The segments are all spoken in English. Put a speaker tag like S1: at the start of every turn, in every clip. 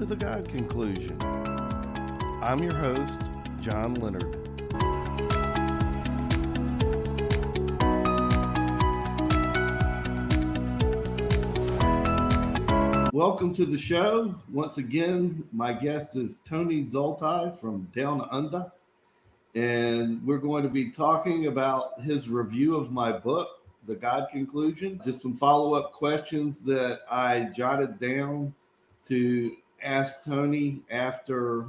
S1: to the God Conclusion. I'm your host, John Leonard. Welcome to the show. Once again, my guest is Tony Zoltai from Down Under, and we're going to be talking about his review of my book, The God Conclusion. Just some follow-up questions that I jotted down to ask Tony after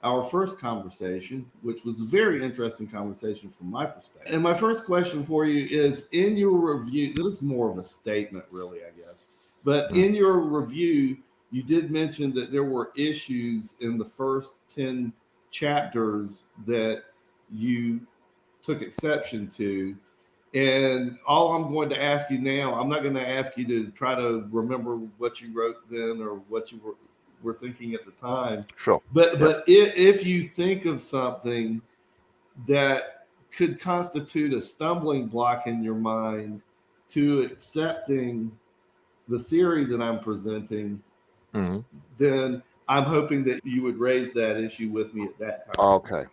S1: our first conversation, which was a very interesting conversation from my perspective. And my first question for you is, in your review, this is more of a statement really, I guess, but in your review, you did mention that there were issues in the first 10 chapters that you took exception to. And all I'm going to ask you now, I'm not going to ask you to try to remember what you wrote then or what you were thinking at the time.
S2: Sure.
S1: But if you think of something that could constitute a stumbling block in your mind to accepting the theory that I'm presenting, then I'm hoping that you would raise that issue with me at that time.
S2: Okay.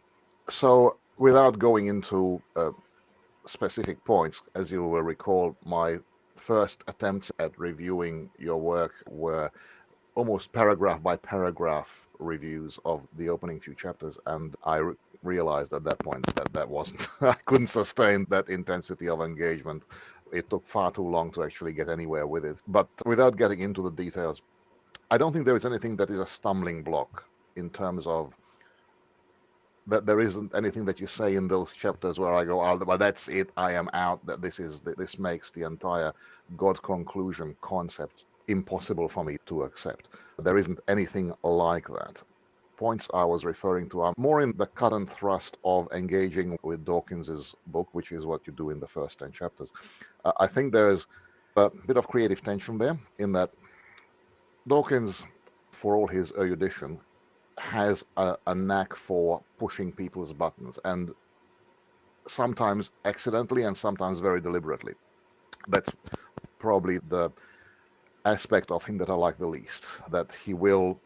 S2: So without going into specific points, as you will recall, my first attempts at reviewing your work were almost paragraph by paragraph reviews of the opening few chapters, and I realized at that point that wasn't I couldn't sustain that intensity of engagement. It took far too long to actually get anywhere with it. But without getting into the details, I don't think there is anything that is a stumbling block in terms of that there isn't anything that you say in those chapters where I go, oh, well, that's it, I am out, that this makes the entire God conclusion concept impossible for me to accept. There isn't anything like that. Points I was referring to are more in the cut and thrust of engaging with Dawkins's book, which is what you do in the first 10 chapters. I think there's a bit of creative tension there in that Dawkins, for all his erudition, has a knack for pushing people's buttons, and sometimes accidentally and sometimes very deliberately. That's probably the aspect of him that I like the least, that he will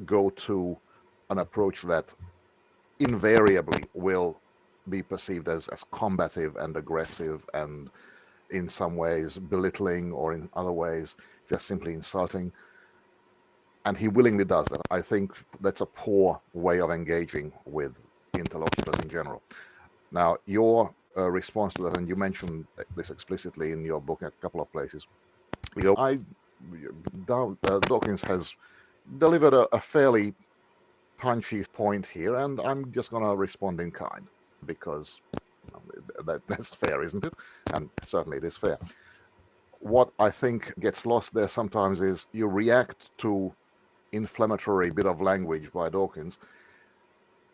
S2: go to an approach that invariably will be perceived as combative and aggressive and in some ways belittling, or in other ways just simply insulting. And he willingly does that. I think that's a poor way of engaging with interlocutors in general. Now, your response to that, and you mentioned this explicitly in your book in a couple of places, you go, Dawkins has delivered a fairly punchy point here, and I'm just going to respond in kind, because that's fair, isn't it? And certainly it is fair. What I think gets lost there sometimes is you react to inflammatory bit of language by Dawkins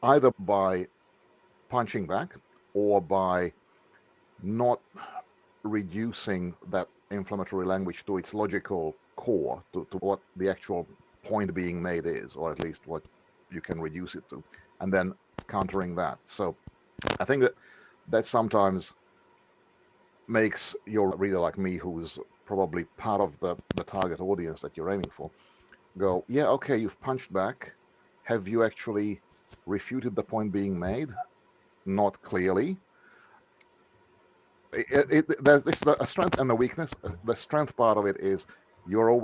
S2: either by punching back or by not reducing that inflammatory language to its logical core, to what the actual point being made is, or at least what you can reduce it to, and then countering that. So I think that sometimes makes your reader like me, who's probably part of the target audience that you're aiming for, go, yeah, okay, you've punched back. Have you actually refuted the point being made? Not clearly. There's a strength and a weakness. The strength part of it is your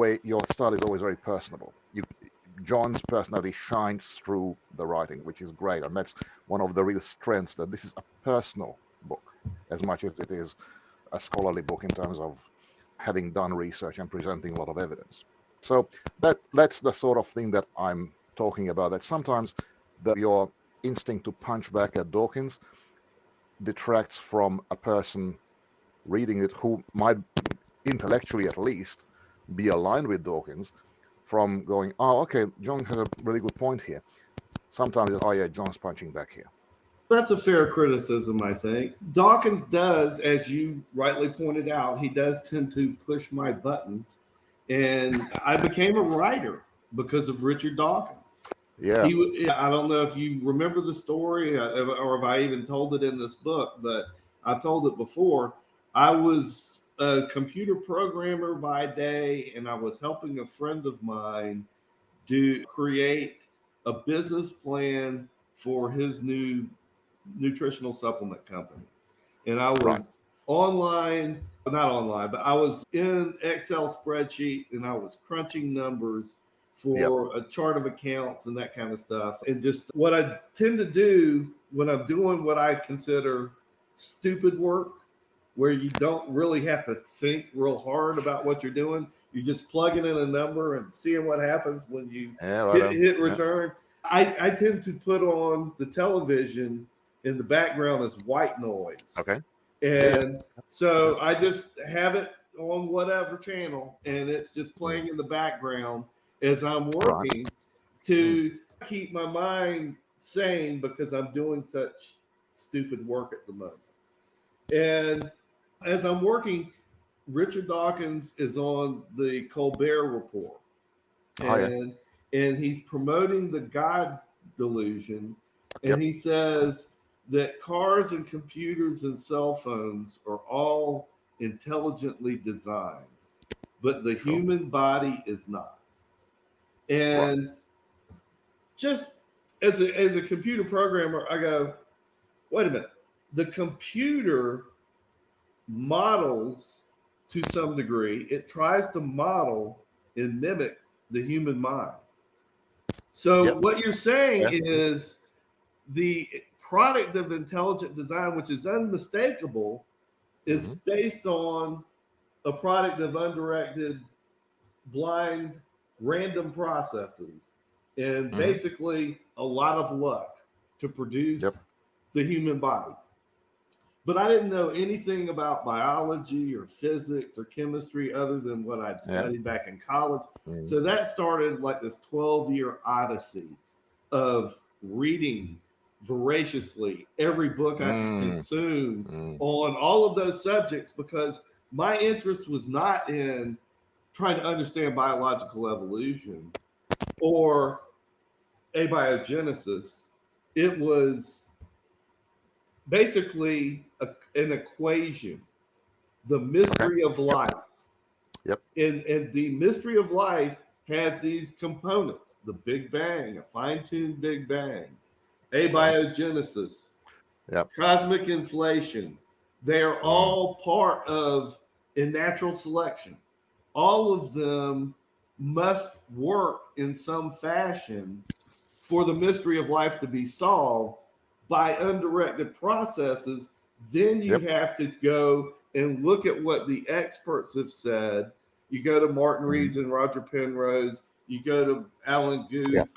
S2: style is always very personable. John's personality shines through the writing, which is great, and that's one of the real strengths, that this is a personal book as much as it is a scholarly book in terms of having done research and presenting a lot of evidence. So that's the sort of thing that I'm talking about, that sometimes your instinct to punch back at Dawkins detracts from a person reading it who might, intellectually at least, be aligned with Dawkins, from going, oh, okay, John has a really good point here. Sometimes it's, oh yeah, John's punching back here.
S1: That's a fair criticism, I think. Dawkins does, as you rightly pointed out, he does tend to push my buttons. And I became a writer because of Richard Dawkins.
S2: Yeah.
S1: I don't know if you remember the story or if I even told it in this book, but I've told it before. I was a computer programmer by day, and I was helping a friend of mine to create a business plan for his new nutritional supplement company. And I
S2: Right.
S1: was online, not online, but I was in Excel spreadsheet and I was crunching numbers
S2: Yep.
S1: for a chart of accounts and that kind of stuff. And just what I tend to do when I'm doing what I consider stupid work, where you don't really have to think real hard about what you're doing. You're just plugging in a number and seeing what happens when you
S2: Yeah. Right.
S1: hit return. I tend to put on the television in the background as white noise.
S2: Okay.
S1: And so I just have it on whatever channel and it's just playing in the background as I'm working to keep my mind sane because I'm doing such stupid work at the moment. And as I'm working, Richard Dawkins is on the Colbert Report,
S2: Oh, yeah.
S1: and he's promoting the God delusion, and
S2: Yep.
S1: he says that cars and computers and cell phones are all intelligently designed, but the
S2: Sure.
S1: human body is not. And just as a computer programmer, I go, wait a minute, the computer models to some degree, it tries to model and mimic the human mind. So
S2: Yep.
S1: what you're saying
S2: Yeah.
S1: is the product of intelligent design, which is unmistakable, is based on a product of undirected, blind, random processes, and basically a lot of luck to produce the human body. But I didn't know anything about biology or physics or chemistry other than what I'd studied back in college. So that started like this 12-year odyssey of reading voraciously every book I could consume on all of those subjects because my interest was not in trying to understand biological evolution or abiogenesis. It was basically an equation, the mystery of life.
S2: Yep.
S1: And the mystery of life has these components: the Big Bang, a fine-tuned Big Bang, abiogenesis, cosmic inflation. They are all part of a natural selection. All of them must work in some fashion for the mystery of life to be solved by undirected processes. Then you have to go and look at what the experts have said. You go to Martin Rees and Roger Penrose. You go to Alan Guth.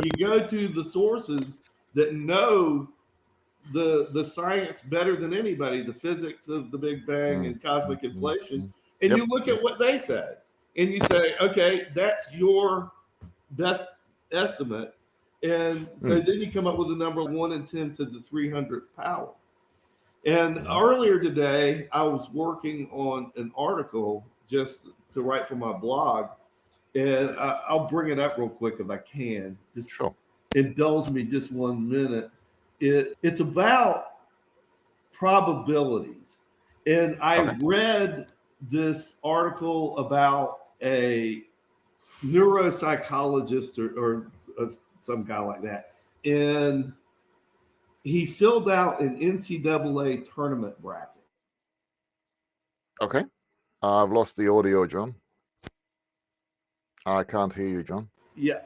S1: You go to the sources that know the science better than anybody, the physics of the Big Bang and cosmic inflation, and you look at what they said, and you say, okay, that's your best estimate. And so then you come up with a number 1 in 10 to the 300th power. And earlier today, I was working on an article just to write for my blog. And I'll bring it up real quick if I can. Just indulge me just 1 minute. It's about probabilities. And I read this article about a neuropsychologist or some guy like that. And he filled out an NCAA tournament bracket.
S2: Okay. I've lost the audio, John. I can't hear you, John.
S1: Yeah.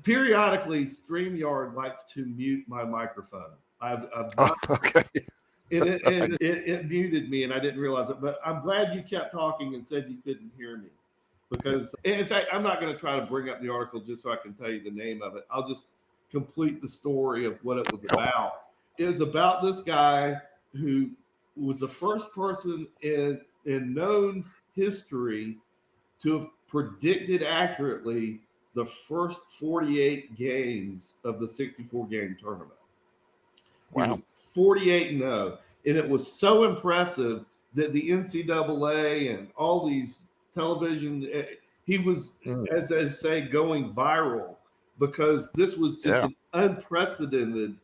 S1: Periodically, StreamYard likes to mute my microphone. I've
S2: okay.
S1: And it muted me, and I didn't realize it. But I'm glad you kept talking and said you couldn't hear me. Because, in fact, I'm not going to try to bring up the article just so I can tell you the name of it. I'll just complete the story of what it was about. It was about this guy who was the first person in known history to have predicted accurately the first 48 games of the 64-game tournament. Wow. He was 48-0, and it was so impressive that the NCAA and all these television, he was, as they say, going viral because this was just an unprecedented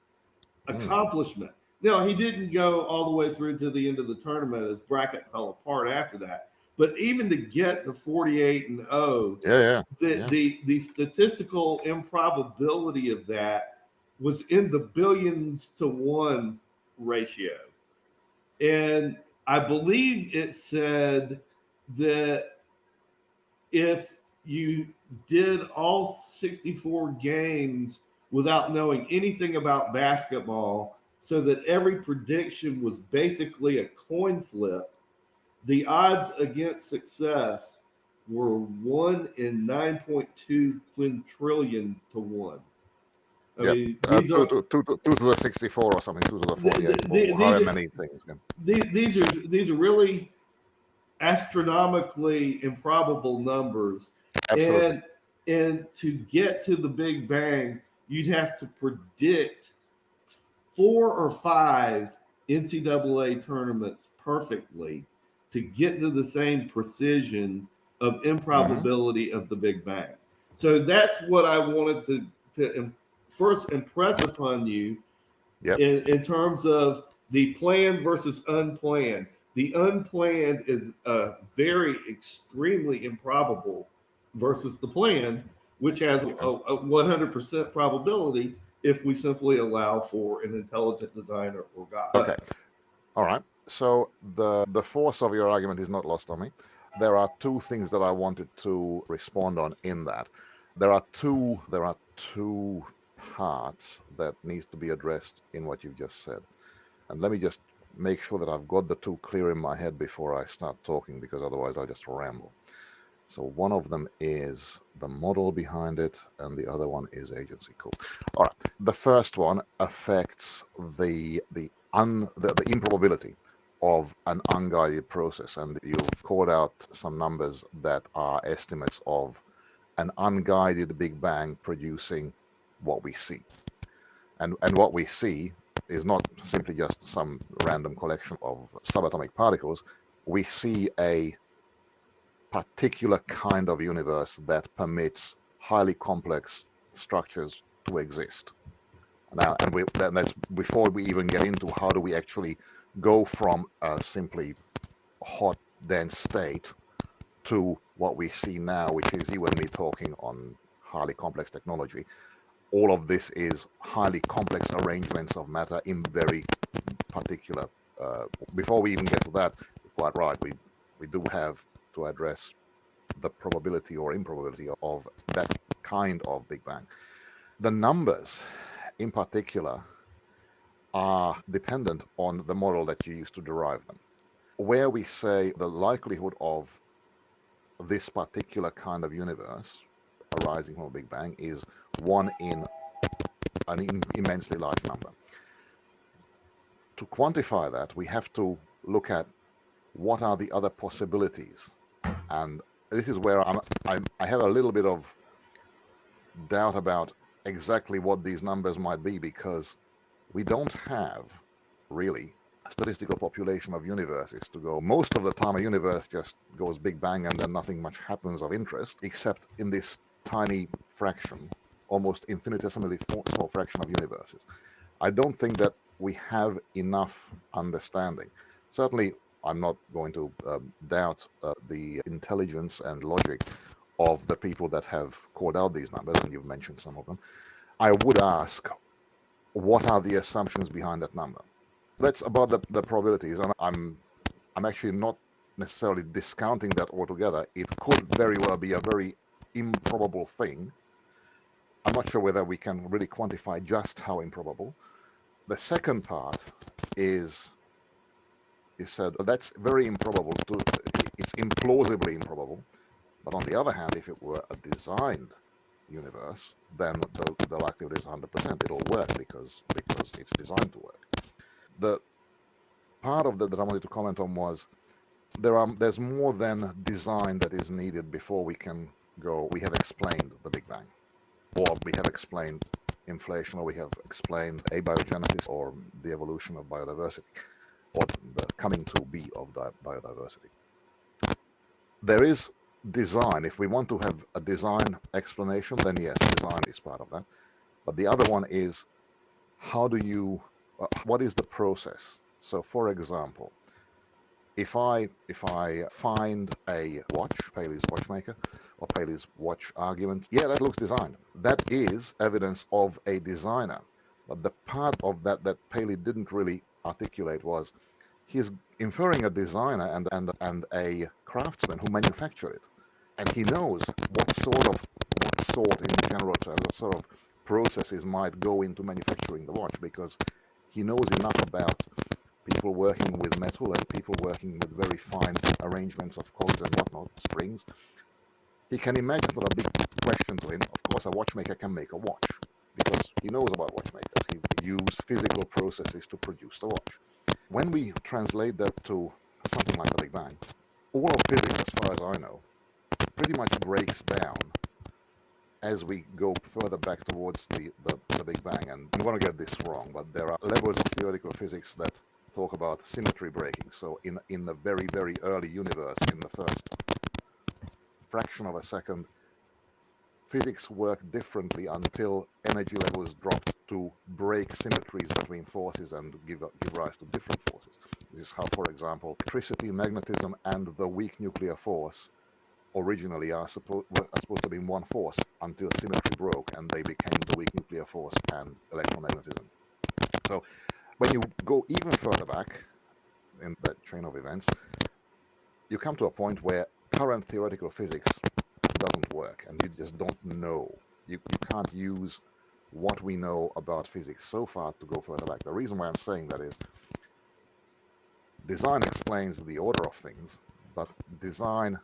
S1: accomplishment. Now, he didn't go all the way through to the end of the tournament. His bracket fell apart after that. But even to get the 48-0,
S2: Yeah, yeah,
S1: the statistical improbability of that was in the billions to one ratio. And I believe it said that if you did all 64 games without knowing anything about basketball, so that every prediction was basically a coin flip, the odds against success were 1 in 9.2 quintillion to 1. I
S2: yeah.
S1: mean, these are
S2: Two to the 64 or something, two to the 48, or
S1: these
S2: however
S1: are
S2: many things. Yeah.
S1: these are really astronomically improbable numbers,
S2: Absolutely.
S1: and to get to the Big Bang, you'd have to predict 4 or 5 NCAA tournaments perfectly to get to the same precision of
S2: Hmm.
S1: improbability of the Big Bang. So that's what I wanted to first impress upon you
S2: Yep.
S1: in terms of the planned versus unplanned. The unplanned is very extremely improbable versus the planned, which has a,
S2: Okay.
S1: 100% probability if we simply allow for an intelligent designer or
S2: Okay.
S1: God.
S2: All right. So the force of your argument is not lost on me. There are two things that I wanted to respond on in that. There are two parts that needs to be addressed in what you've just said. And let me just make sure that I've got the two clear in my head before I start talking, because otherwise I'll just ramble. So one of them is the model behind it, and the other one is agency. Cool. All right. The first one affects the improbability of an unguided process, and you've called out some numbers that are estimates of an unguided Big Bang producing what we see. And what we see is not simply just some random collection of subatomic particles. We see a particular kind of universe that permits highly complex structures to exist. Now, and that's before we even get into how do we actually go from a simply hot, dense state to what we see now, which is you and me talking on highly complex technology. All of this is highly complex arrangements of matter in very particular. Uh, Before we even get to that, you're quite right. We do have to address the probability or improbability of that kind of Big Bang. The numbers, in particular, are dependent on the model that you use to derive them. Where we say the likelihood of this particular kind of universe arising from a Big Bang is 1 in an immensely large number. To quantify that, we have to look at what are the other possibilities. And this is where I have a little bit of doubt about exactly what these numbers might be, because we don't have really a statistical population of universes to go. Most of the time, a universe just goes Big Bang and then nothing much happens of interest, except in this tiny fraction, almost infinitesimally small fraction of universes. I don't think that we have enough understanding. Certainly, I'm not going to doubt the intelligence and logic of the people that have called out these numbers, and you've mentioned some of them. I would ask, what are the assumptions behind that number? That's about the probabilities, and I'm actually not necessarily discounting that altogether. It could very well be a very improbable thing. I'm not sure whether we can really quantify just how improbable. The second part is, you said that's very improbable. It's implausibly improbable. But on the other hand, if it were a designed universe, then the likelihood is 100%. It'll work because it's designed to work. The part of that I wanted to comment on was there's more than design that is needed before we can go. We have explained the Big Bang, or we have explained inflation, or we have explained abiogenesis, or the evolution of biodiversity, or the coming to be of biodiversity. There is design. If we want to have a design explanation, then yes, design is part of that. But the other one is, what is the process? So, for example, If I find a watch, Paley's watchmaker, or Paley's watch argument, yeah, that looks designed. That is evidence of a designer. But the part of that Paley didn't really articulate was he's inferring a designer and a craftsman who manufacture it, and he knows what sort in general terms, what sort of processes might go into manufacturing the watch, because he knows enough about people working with metal and people working with very fine arrangements of cogs and whatnot, springs. He can imagine that a big question to him. Of course, a watchmaker can make a watch because he knows about watchmakers. He used physical processes to produce the watch. When we translate that to something like the Big Bang, all of physics, as far as I know, pretty much breaks down as we go further back towards the Big Bang. And I'm going to get this wrong, but there are levels of theoretical physics that talk about symmetry breaking. So in the very, very early universe, in the first fraction of a second, physics worked differently until energy levels dropped to break symmetries between forces and give rise to different forces. This is how, for example, electricity, magnetism, and the weak nuclear force originally were supposed to be one force until symmetry broke and they became the weak nuclear force and electromagnetism. So when you go even further back in that chain of events, you come to a point where current theoretical physics doesn't work and you just don't know. You can't use what we know about physics so far to go further back. The reason why I'm saying that is design explains the order of things, but design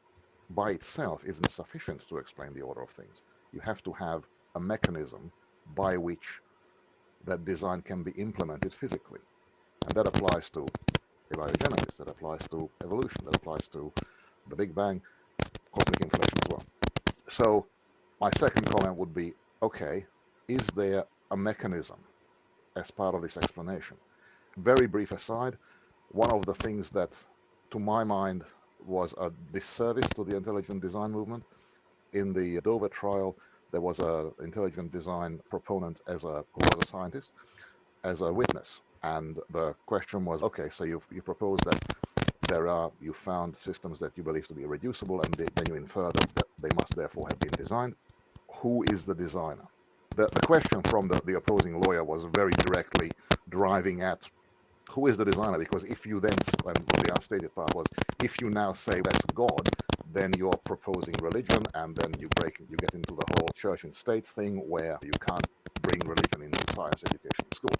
S2: by itself isn't sufficient to explain the order of things. You have to have a mechanism by which that design can be implemented physically. And that applies to abiogenesis, that applies to evolution, that applies to the Big Bang, cosmic inflation as well. So my second comment would be, okay, is there a mechanism as part of this explanation? Very brief aside, one of the things that, to my mind, was a disservice to the intelligent design movement, in the Dover trial, there was an intelligent design proponent who was a scientist, as a witness. And the question was, okay, so you propose that you found systems that you believe to be reducible, and then you infer that they must therefore have been designed. Who is the designer? The question from the opposing lawyer was very directly driving at who is the designer, because if you then, and the unstated part was, if you now say that's God, then you're proposing religion, and then you get into the whole church and state thing where you can't bring religion into science education in school.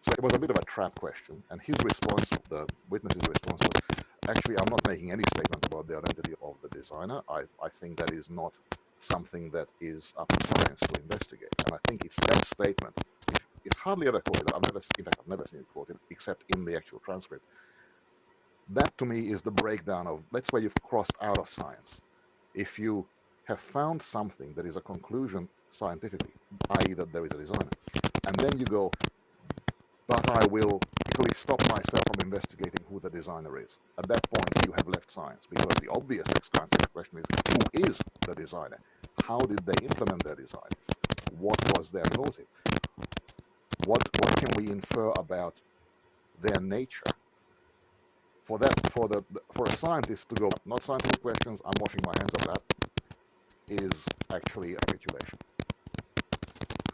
S2: So it was a bit of a trap question, and his response, the witness's response was, actually, I'm not making any statement about the identity of the designer. I think that is not something that is up to science to investigate. And I think it's that statement, it's hardly ever quoted. I've never seen it quoted, except in the actual transcript. That, to me, is the breakdown of, that's where you've crossed out of science. If you have found something that is a conclusion scientifically, i.e. that there is a designer, and then you go, but I will equally stop myself from investigating who the designer is. At that point, you have left science, because the obvious next question is, who is the designer? How did they implement their design? What was their motive? What can we infer about their nature? For a scientist to go, not scientific questions, I'm washing my hands of that, is actually a speculation.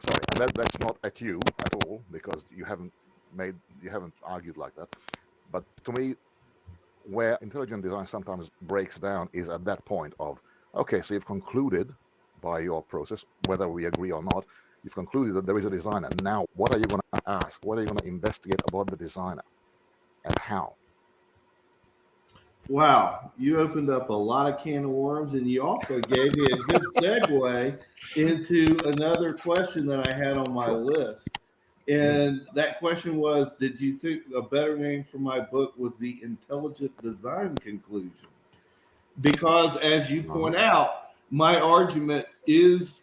S2: Sorry, and that's not at you at all, because you haven't argued like that. But to me, where intelligent design sometimes breaks down is at that point of, okay, so you've concluded by your process, whether we agree or not, you've concluded that there is a designer. Now, what are you going to ask? What are you going to investigate about the designer, and how?
S1: Wow, you opened up a lot of can of worms, and you also gave me a good segue into another question that I had on my
S2: Sure.
S1: list. And that question was, did you think a better name for my book was the intelligent design conclusion? Because as you point out, my argument is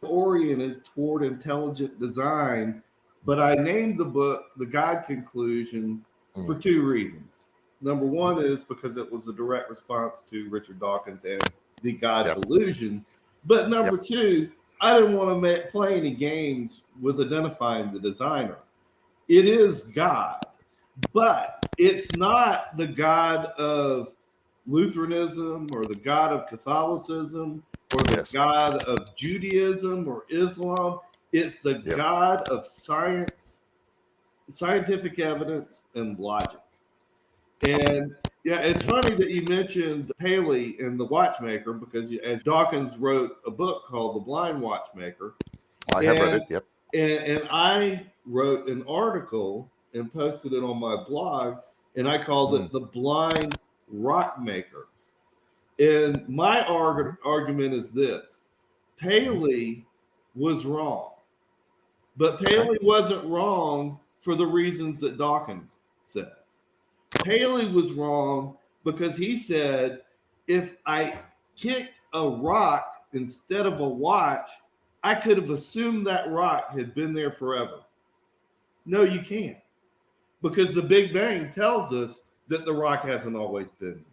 S1: oriented toward intelligent design, but I named the book The God Conclusion for two reasons. Number one is because it was a direct response to Richard Dawkins and the God Delusion. But number two, I didn't want to play any games with identifying the designer. It is God. But it's not the God of Lutheranism or the God of Catholicism or the
S2: Yes.
S1: God of Judaism or Islam. It's the
S2: Yep.
S1: God of science, scientific evidence, and logic. And yeah, it's funny that you mentioned Paley and the watchmaker because as Dawkins wrote a book called The Blind Watchmaker,
S2: I have read
S1: and
S2: it. Yep.
S1: and I wrote an article and posted it on my blog, and I called
S2: Mm.
S1: it The Blind Rock Maker. And my argument is this: Paley was wrong, but
S2: Okay.
S1: Paley wasn't wrong for the reasons that Dawkins says. Paley was wrong because he said if I kicked a rock instead of a watch, I could have assumed that rock had been there forever. No, you can't, because the Big Bang tells us that the rock hasn't always been here.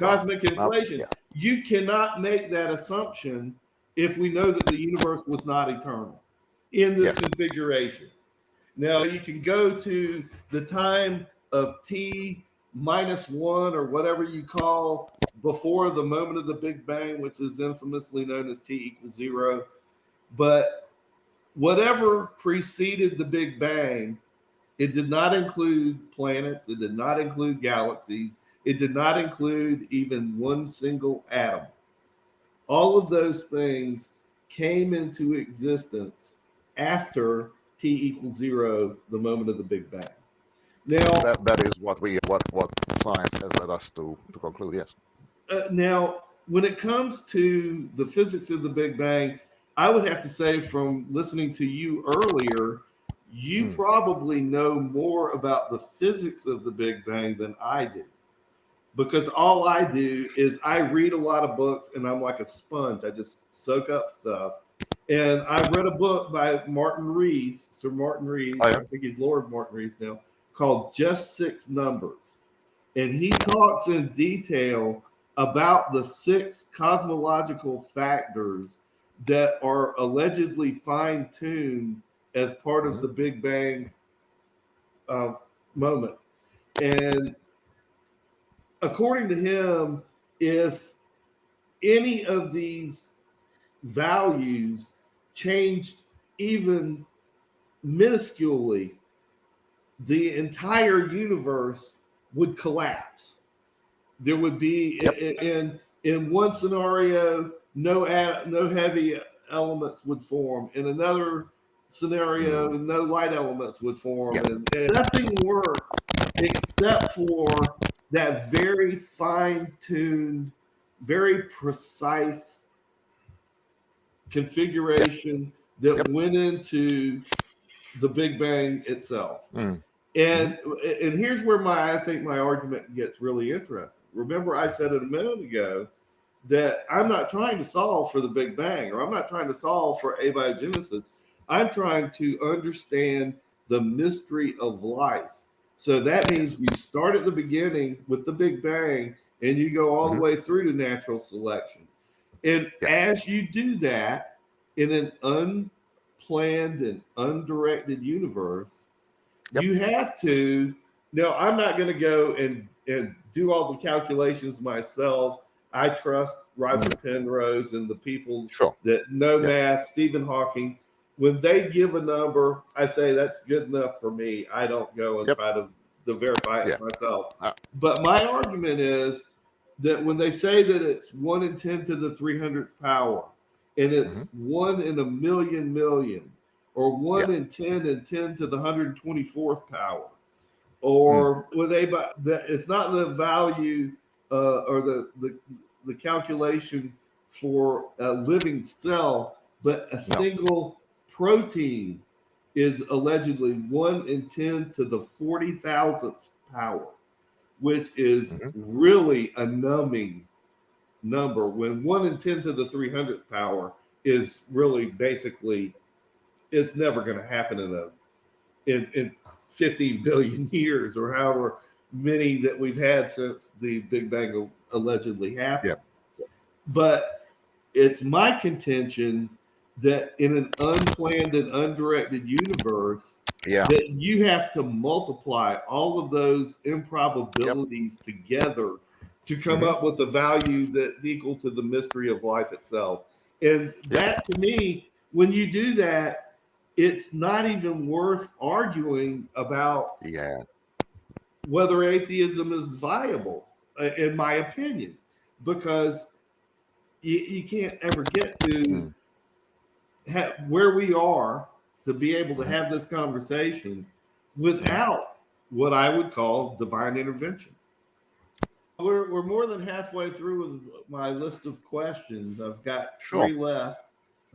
S2: Well,
S1: Cosmic inflation.
S2: yeah.
S1: You cannot make that assumption if we know that the universe was not eternal in this
S2: Yes.
S1: configuration. Now, you can go to the time of T minus one or whatever you call before the moment of the Big Bang, which is infamously known as T equals zero. But whatever preceded the Big Bang, it did not include planets, it did not include galaxies, it did not include even one single atom. All of those things came into existence after T equals zero, the moment of the Big Bang. Now,
S2: That is what science has led us to conclude. Yes.
S1: now, when it comes to the physics of the Big Bang, I would have to say, from listening to you earlier, you
S2: Mm.
S1: probably know more about the physics of the Big Bang than I do. Because all I do is I read a lot of books and I'm like a sponge. I just soak up stuff. And I've read a book by Martin Rees, Sir Martin Rees,
S2: Oh
S1: I
S2: yeah.
S1: think he's Lord Martin Rees now, called Just Six Numbers. And he talks in detail about the six cosmological factors that are allegedly fine tuned as part of
S2: Mm-hmm.
S1: the Big Bang uh, moment. And according to him, if any of these values changed even minusculely, the entire universe would collapse. There would be
S2: Yep.
S1: in one scenario no heavy elements would form. In another scenario,
S2: Mm.
S1: no light elements would form,
S2: Yeah.
S1: and nothing works except for that very fine-tuned, very precise
S2: Yeah.
S1: configuration that
S2: Yep.
S1: went into the Big Bang itself.
S2: Mm. Mm-hmm.
S1: And here's where I think my argument gets really interesting. Remember, I said it a minute ago that I'm not trying to solve for the Big Bang, or I'm not trying to solve for abiogenesis. I'm trying to understand the mystery of life. So that
S2: Yes.
S1: means you start at the beginning with the Big Bang and you go all the
S2: Mm-hmm.
S1: way through to natural selection. And
S2: Yeah.
S1: as you do that in an unplanned and undirected universe,
S2: Yep.
S1: you have to. Now, I'm not going to go and do all the calculations myself. I trust Roger
S2: Mm.
S1: Penrose and the people
S2: Sure.
S1: that know
S2: Yep.
S1: math, Stephen Hawking. When they give a number, I say that's good enough for me. I don't go and
S2: Yep.
S1: try to verify
S2: Yeah.
S1: it myself.
S2: Uh,
S1: But my argument is that when they say that it's 1 in 10 to the 300th power, and
S2: mm-hmm.
S1: it's 1 in a million million, or
S2: Yeah.
S1: 1 in 10 and 10 to the 124th power,
S2: Mm.
S1: or with a it's not the value or the calculation for a living cell, but a
S2: No.
S1: single protein is allegedly 1 in 10 to the 40,000th power, which is
S2: Mm-hmm.
S1: really a numbing number when 1 in 10 to the 300th power is really basically, it's never going to happen in 15 billion years or however many that we've had since the Big Bang allegedly happened.
S2: Yeah.
S1: But it's my contention that in an unplanned and undirected universe,
S2: Yeah.
S1: that you have to multiply all of those improbabilities together to come
S2: Hmm.
S1: up with a value that's equal to the mystery of life itself. And
S2: Yep.
S1: that, to me, when you do that, it's not even worth arguing about
S2: Yeah.
S1: whether atheism is viable, in my opinion, because you can't ever get to
S2: Mm.
S1: where we are to be able to
S2: Hmm.
S1: have this conversation
S2: Hmm.
S1: without what I would call divine intervention. We're more than halfway through with my list of questions. I've got
S2: Sure.
S1: three left.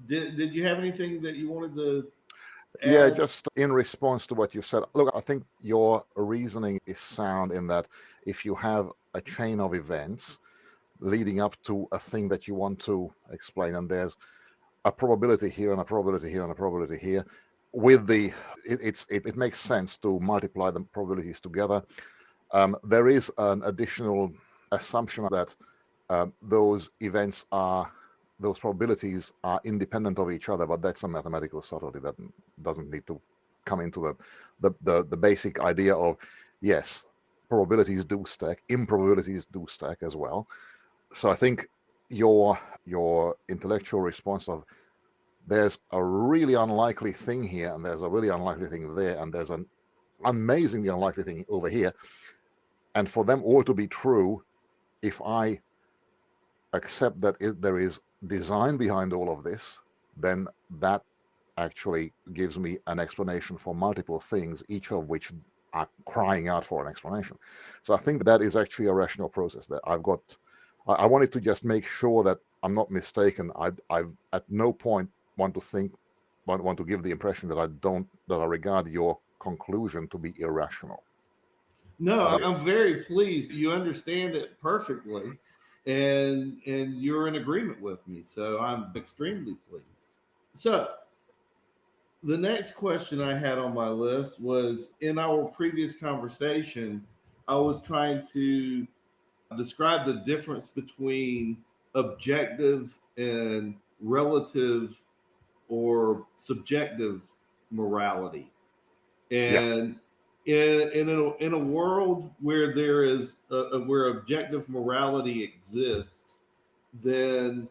S1: Did you have anything that you wanted to
S2: Yeah,
S1: add?
S2: just in response to what you said, look, I think your reasoning is sound in that if you have a chain of events leading up to a thing that you want to explain, and there's a probability here and a probability here and a probability here, with the it makes sense to multiply the probabilities together. There is an additional assumption that those probabilities are independent of each other, but that's a mathematical subtlety that doesn't need to come into the basic idea of, yes, probabilities do stack, improbabilities do stack as well. So I think your intellectual response of there's a really unlikely thing here and there's a really unlikely thing there and there's an amazingly unlikely thing over here, and for them all to be true, if I accept that there is design behind all of this, then that actually gives me an explanation for multiple things, each of which are crying out for an explanation. So I think that is actually a rational process that I've got. I wanted to just make sure that I'm not mistaken. I've at no point want to give the impression that I regard your conclusion to be irrational.
S1: No,
S2: But it
S1: I'm
S2: is.
S1: very pleased. You understand it perfectly, and you're in agreement with me. So I'm extremely pleased. So the next question I had on my list was, in our previous conversation, I was trying to describe the difference between objective and relative or subjective morality.
S2: Yeah.
S1: And in a world where there is where objective morality exists, then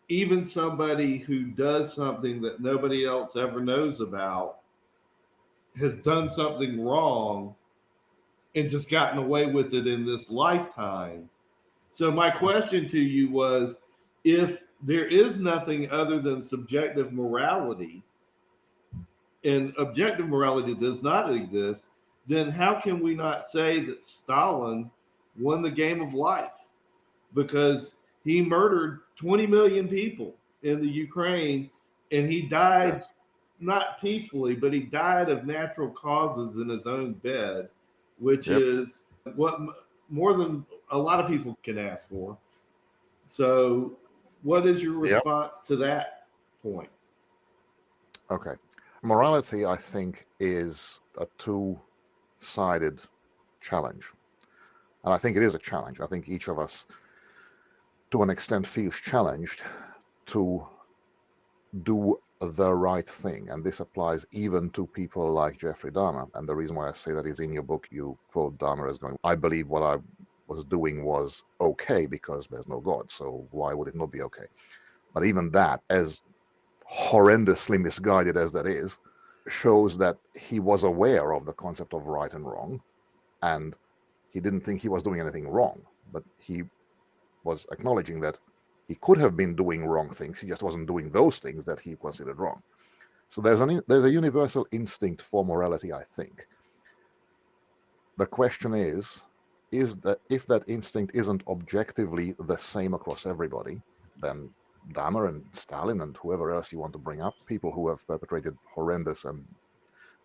S1: even somebody who does something that nobody else ever knows about has done something wrong and just gotten away with it in this lifetime. So my question to you was, if there is nothing other than subjective morality and objective morality does not exist, then how can we not say that Stalin won the game of life? Because he murdered 20 million people in the Ukraine, and he died
S2: Yes.
S1: not peacefully, but he died of natural causes in his own bed, which
S2: Yep.
S1: is what more than a lot of people can ask for. So, what is your
S2: Yep.
S1: response to that point?
S2: Okay. Morality, I think, is a two-sided challenge. And I think it is a challenge. I think each of us, to an extent, feels challenged to do the right thing. And this applies even to people like Jeffrey Dahmer. And the reason why I say that is in your book, you quote Dahmer as going, I believe what I was doing was okay because there's no God. So why would it not be okay? But even that, as horrendously misguided as that is, shows that he was aware of the concept of right and wrong, and he didn't think he was doing anything wrong, but he was acknowledging that he could have been doing wrong things. He just wasn't doing those things that he considered wrong. So there's a universal instinct for morality, I think. The question is that if that instinct isn't objectively the same across everybody, then Dahmer and Stalin and whoever else you want to bring up, people who have perpetrated horrendous and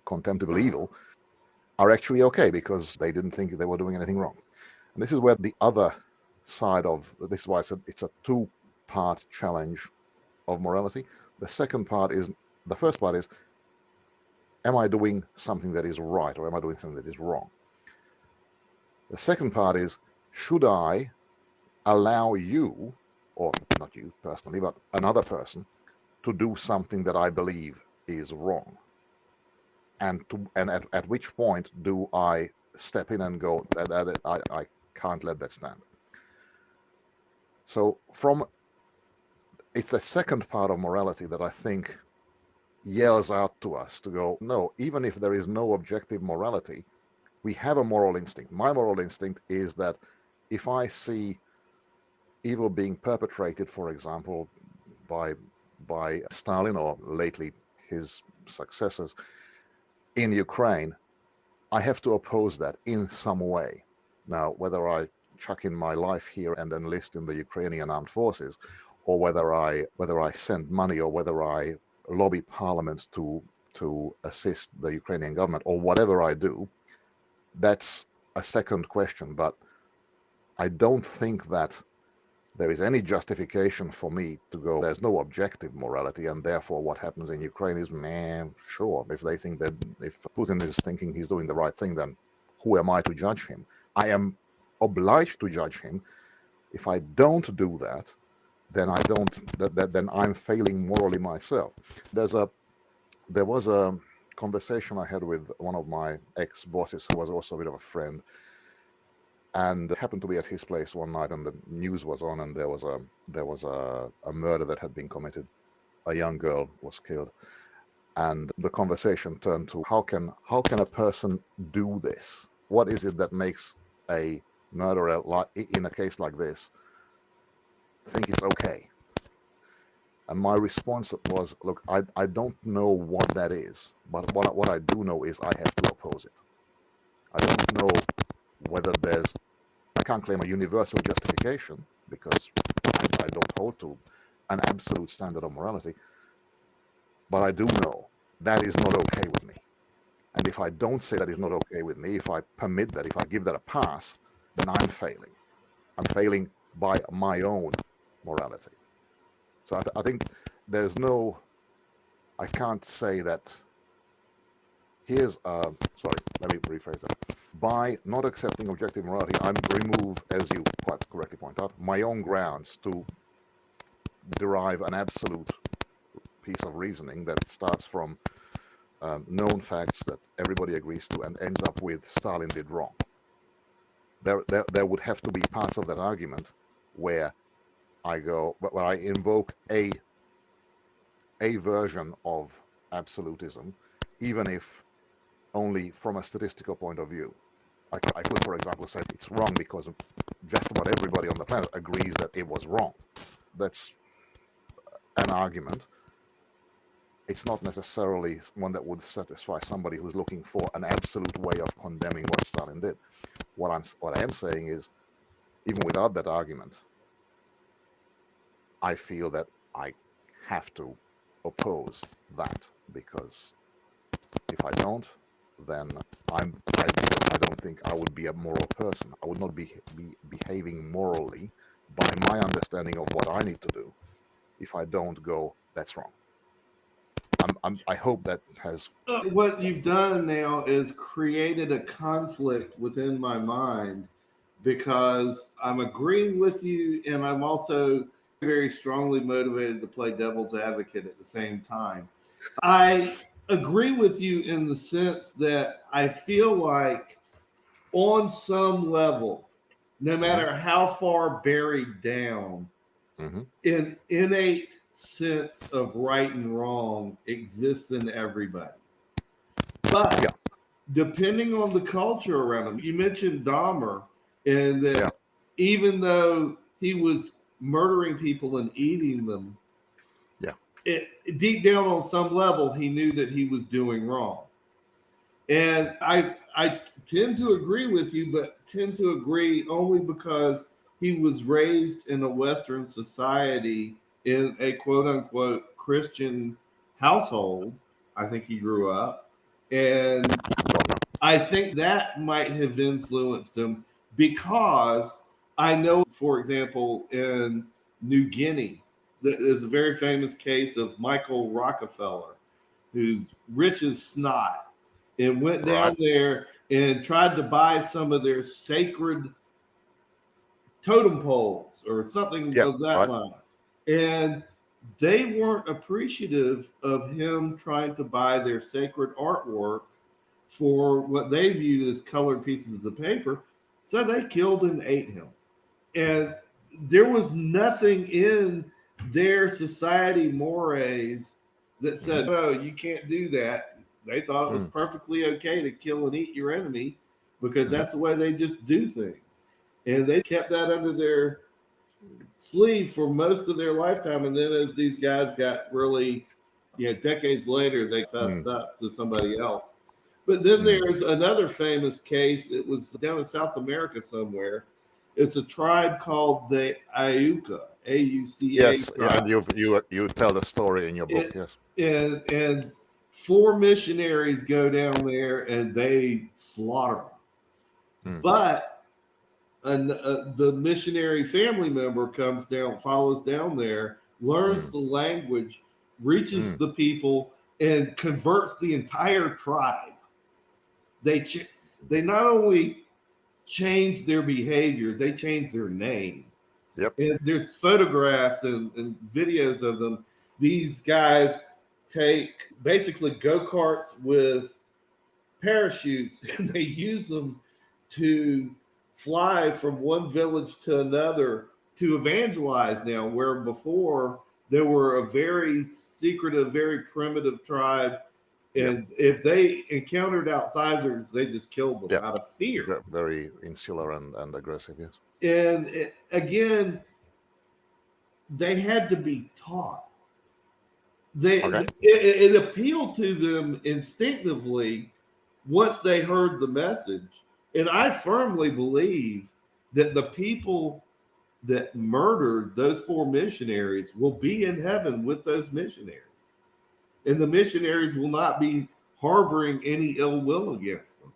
S2: contemptible evil, are actually okay because they didn't think they were doing anything wrong. And this is where the other side of this is why it's a two-part challenge of morality. The second part is the first part is, am I doing something that is right or am I doing something that is wrong? The second part is, should I allow you, or not you personally, but another person, to do something that I believe is wrong? and at which point do I step in and go that I can't let that stand. So it's the second part of morality that I think yells out to us to go, no, even if there is no objective morality, we have a moral instinct. My moral instinct is that if I see evil being perpetrated, for example, by Stalin or lately his successors in Ukraine, I have to oppose that in some way. Now, whether I chuck in my life here and enlist in the Ukrainian armed forces, or whether I send money, or whether I lobby parliament to assist the Ukrainian government, or whatever I do, that's a second question. But I don't think that there is any justification for me to go, there's no objective morality, and therefore what happens in Ukraine is, man, sure, if they think that, if Putin is thinking he's doing the right thing, then who am I to judge him? I am obliged to judge him. If I don't do that, then then I'm failing morally myself. There was a conversation I had with one of my ex-bosses who was also a bit of a friend, and happened to be at his place one night, and the news was on, and there was a murder that had been committed. A young girl was killed, and the conversation turned to how can a person do this? What is it that makes a murderer, in a case like this, think it's okay? And my response was, look, I don't know what that is, but what I do know is I have to oppose it. I don't know whether I can't claim a universal justification because I don't hold to an absolute standard of morality, but I do know that is not okay with me. And if I don't say that is not okay with me, if I permit that, if I give that a pass, then I'm failing. I'm failing by my own morality. So I think I can't say that sorry, let me rephrase that. By not accepting objective morality, I remove, as you quite correctly point out, my own grounds to derive an absolute piece of reasoning that starts from known facts that everybody agrees to and ends up with Stalin did wrong. There would have to be parts of that argument where I invoke a version of absolutism, even if only from a statistical point of view. I could, for example, say it's wrong because just about everybody on the planet agrees that it was wrong. That's an argument. It's not necessarily one that would satisfy somebody who's looking for an absolute way of condemning what Stalin did. What I am saying is, even without that argument, I feel that I have to oppose that, because if I don't, then I don't think I would be a moral person. I would not be behaving morally by my understanding of what I need to do if I don't go, that's wrong. I hope that has...
S1: What you've done now is created a conflict within my mind, because I'm agreeing with you and I'm also very strongly motivated to play devil's advocate at the same time. I agree with you in the sense that I feel like on some level, no matter how far buried down, an innate sense of right and wrong exists in everybody. But depending on the culture around him, you mentioned Dahmer, and that even though he was murdering people and eating them, deep down on some level, he knew that he was doing wrong. And I tend to agree with you, but tend to agree only because he was raised in a Western society in a quote unquote Christian household. I think he grew up. And I think that might have influenced him, because I know, for example, in New Guinea, there's a very famous case of Michael Rockefeller, who's rich as snot, and went down there and tried to buy some of their sacred totem poles or something of that line. And they weren't appreciative of him trying to buy their sacred artwork for what they viewed as colored pieces of paper. So they killed and ate him. And there was nothing in their society mores that said, "Oh, you can't do that." They thought it was
S2: Mm.
S1: perfectly okay to kill and eat your enemy because
S2: Mm.
S1: that's the way they just do things. And they kept that under their sleeve for most of their lifetime. And then as these guys got really, decades later, they fessed
S2: Mm.
S1: up to somebody else. But then
S2: Mm.
S1: there's another famous case. It was down in South America somewhere. It's a tribe called the Auca, AUCA
S2: Yes, yeah, and
S1: tribe.
S2: you tell the story in your book.
S1: It,
S2: Yes.
S1: and four missionaries go down there and they slaughter them.
S2: Mm.
S1: But the missionary family member comes down, follows down there, learns
S2: Mm.
S1: the language, reaches
S2: Mm.
S1: the people, and converts the entire tribe. They they not only change their behavior, they change their name.
S2: Yep.
S1: And there's photographs and videos of them. These guys take basically go karts with parachutes and they use them to fly from one village to another to evangelize now, where before they were a very secretive, very primitive tribe.
S2: Yep.
S1: And if they encountered outsiders, they just killed them
S2: Yep.
S1: out of fear.
S2: Very insular and aggressive. Yes.
S1: And again, they had to be taught.
S2: Okay.
S1: It appealed to them instinctively once they heard the message. And I firmly believe that the people that murdered those four missionaries will be in heaven with those missionaries. And the missionaries will not be harboring any ill will against them.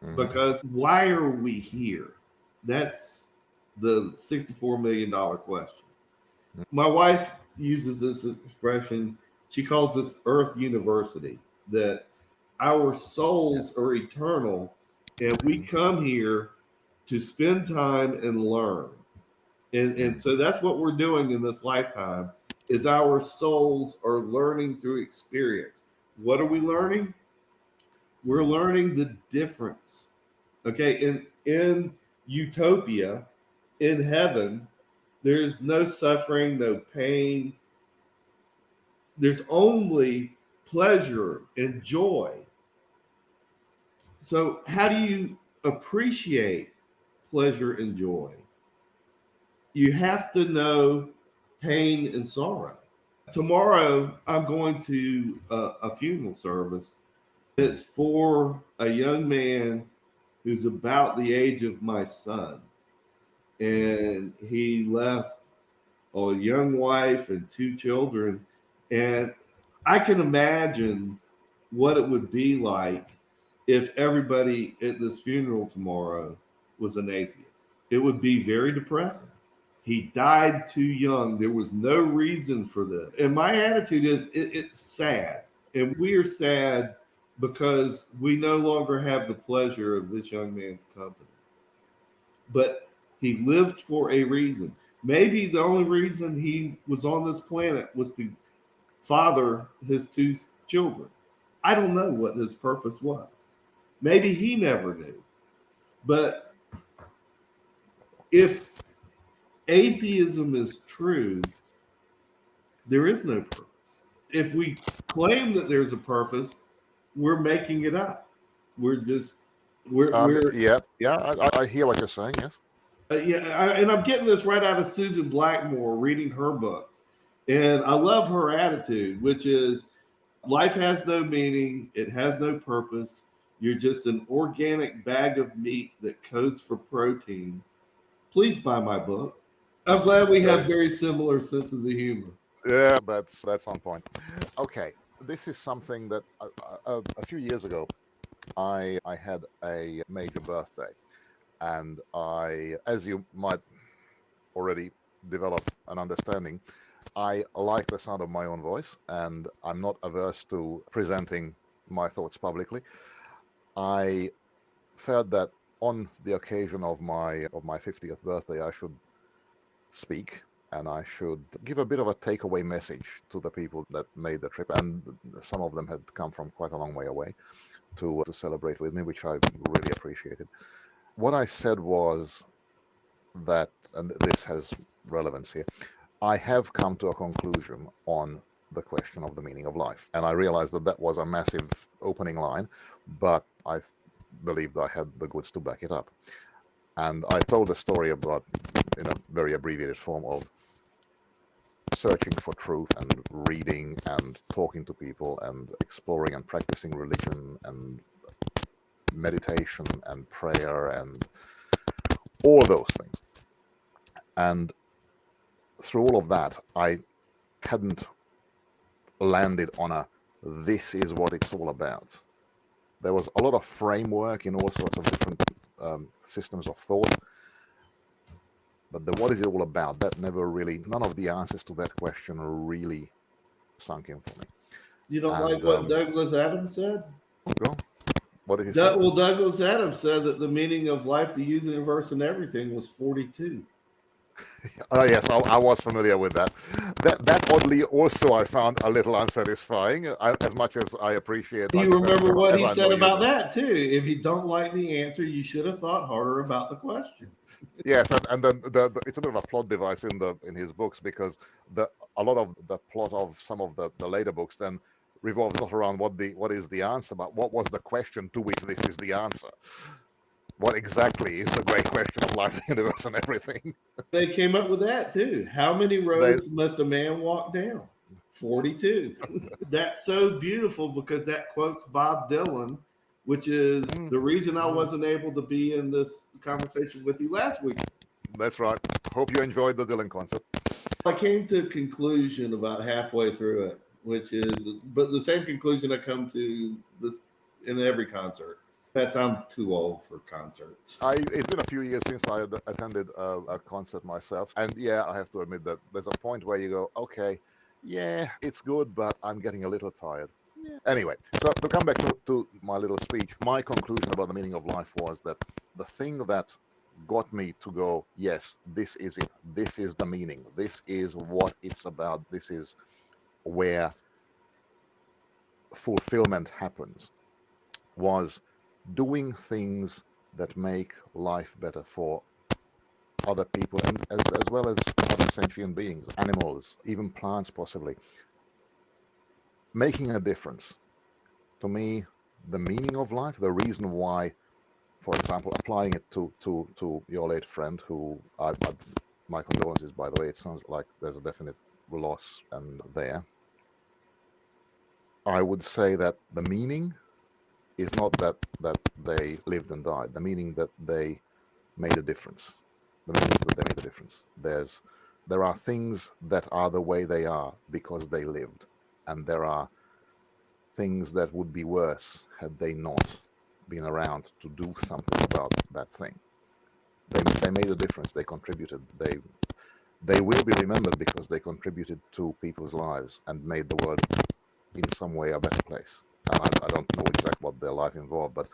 S2: Hmm.
S1: Because why are we here? That's the $64 million question. My wife uses this expression. She calls this Earth University, that our
S2: Yeah.
S1: souls are eternal and we
S2: Mm.
S1: come here to spend time and learn. And
S2: Mm.
S1: so that's what we're doing in this lifetime is our souls are learning through experience. What are we learning? We're learning the difference. Okay, in utopia, in heaven, there's no suffering, no pain. There's only pleasure and joy. So, how do you appreciate pleasure and joy? You have to know pain and sorrow. Tomorrow, I'm going to a funeral service.
S2: Mm.
S1: It's for a young man who's about the age of my son.
S2: Mm.
S1: And he left a young wife and two children. And I can imagine what it would be like if everybody at this funeral tomorrow was an atheist. It would be very depressing. He died too young. There was no reason for this. And my attitude is it's sad. And we are sad because we no longer have the pleasure of this young man's company. But he lived for a reason. Maybe the only reason he was on this planet was to father his two children. I don't know what his purpose was. Maybe he never knew. But if atheism is true, there is no purpose. If we claim that there's a purpose, we're making it up. We're just we're
S2: Yeah. Yeah. I hear what you're saying. Yes.
S1: and I'm getting this right out of Susan Blackmore reading her books, and I love her attitude, which is life has no meaning, it has no purpose. You're just an organic bag of meat that codes for protein. Please buy my book. I'm glad we have very similar senses of humor.
S2: Yeah. That's on point. Okay. This is something that a few years ago I had a major birthday, and as you might already develop an understanding, I like the sound of my own voice, and I'm not averse to presenting my thoughts publicly. I felt that on the occasion of my 50th birthday, I should speak and I should give a bit of a takeaway message to the people that made the trip, and some of them had come from quite a long way away to celebrate with me, which I really appreciated. What I said was that, and this has relevance here, I have come to a conclusion on the question of the meaning of life. And I realized that that was a massive opening line, but I believed I had the goods to back it up. And I told a story about, in a very abbreviated form, of searching for truth and reading and talking to people and exploring and practicing religion and meditation and prayer and all those things. And through all of that, I hadn't landed on a this is what it's all about. There was a lot of framework in all sorts of different systems of thought, but the what is it all about, that never really, none of the answers to that question really sunk in for me.
S1: You don't
S2: And
S1: like what Douglas Adams said?
S2: Go. What did he say?
S1: Well, Douglas Adams said that the meaning of life, the universe, and everything was 42.
S2: Yes, I was familiar with that. That oddly also I found a little unsatisfying, as much as I appreciate.
S1: You remember what he said about that too? If you don't like the answer, you should have thought harder about the question.
S2: Yes, and then it's a bit of a plot device in his books, because a lot of the plot of some of the later books then revolves not around what is the answer, but what was the question to which this is the answer. What exactly is the great question of life, the universe, and everything?
S1: They came up with that too. How many roads must a man walk down? 42. That's so beautiful, because that quotes Bob Dylan, which is the reason I wasn't able to be in this conversation with you last week.
S2: That's right. Hope you enjoyed the Dylan concert.
S1: I came to a conclusion about halfway through it, which is, but the same conclusion I come to this in every concert. That's, I'm too old for concerts.
S2: It's been a few years since I attended a concert myself, and yeah, I have to admit that there's a point where you go, okay, yeah, it's good, but I'm getting a little tired. Yeah. Anyway, so to come back to my little speech, my conclusion about the meaning of life was that the thing that got me to go, yes, this is it, this is the meaning, this is what it's about, this is where fulfillment happens, was doing things that make life better for other people, and as well as other sentient beings, animals, even plants possibly. Making a difference. To me, the meaning of life, the reason why, for example, applying it to your late friend, who my condolences, by the way, it sounds like there's a definite loss and there. I would say that the meaning is not that they lived and died. The meaning that they made a difference. The meaning that they made a difference. There are things that are the way they are because they lived, and there are things that would be worse had they not been around to do something about that thing. They made a difference. They contributed. They will be remembered because they contributed to people's lives and made the world in some way a better place. And I don't know exactly what their life involved, but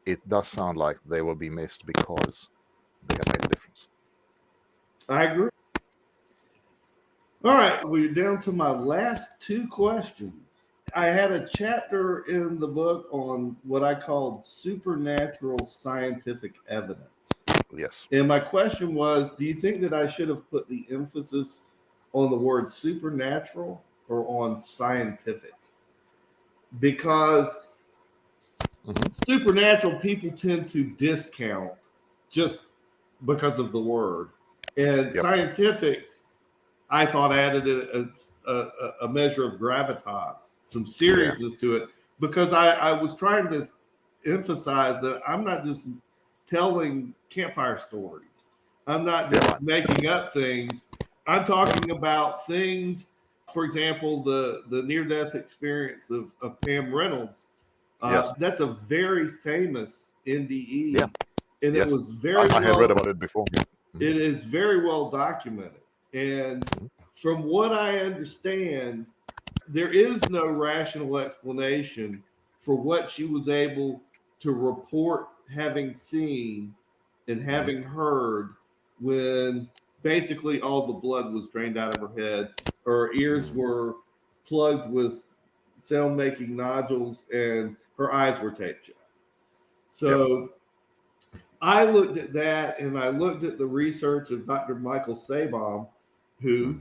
S2: it does sound like they will be missed because they have made a difference.
S1: I agree. All right, we're down to my last two questions. I had a chapter in the book on what I called supernatural scientific evidence.
S2: Yes.
S1: And my question was, do you think that I should have put the emphasis on the word supernatural or on scientific? Because supernatural people tend to discount just because of the word. And scientific, I thought added a measure of gravitas, some seriousness to it, because I was trying to emphasize that I'm not just telling campfire stories. I'm not just making up things. I'm talking about things, for example, the near-death experience of Pam Reynolds. That's a very famous NDE, and it was very
S2: I had read about it before.
S1: It is very well documented. And from what I understand, there is no rational explanation for what she was able to report having seen and having heard when basically all the blood was drained out of her head. Her ears were plugged with sound making nodules, and her eyes were taped shut.
S2: Yep.
S1: So I looked at that, and I looked at the research of Dr. Michael Sabom, who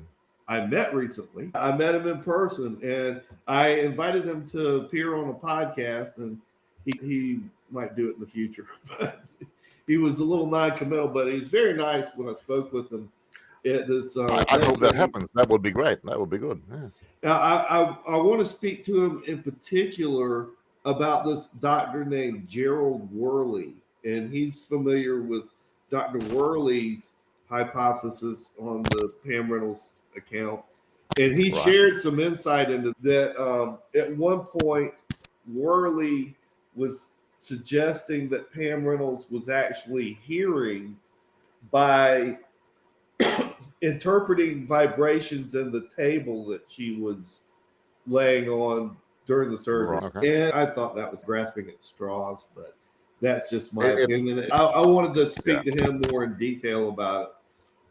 S1: I met recently. I met him in person, and I invited him to appear on a podcast, and he might do it in the future. But he was a little non-committal, but he was very nice when I spoke with him at this.
S2: I hope that happens. That would be great. That would be good. Yeah.
S1: Now, I want to speak to him in particular about this doctor named Gerald Worley, and he's familiar with Dr. Worley's hypothesis on the Pam Reynolds account, and he shared some insight into that. At one point, Worley was suggesting that Pam Reynolds was actually hearing by interpreting vibrations in the table that she was laying on during the surgery. And I thought that was grasping at straws, but that's just my opinion. I wanted to speak to him more in detail about it.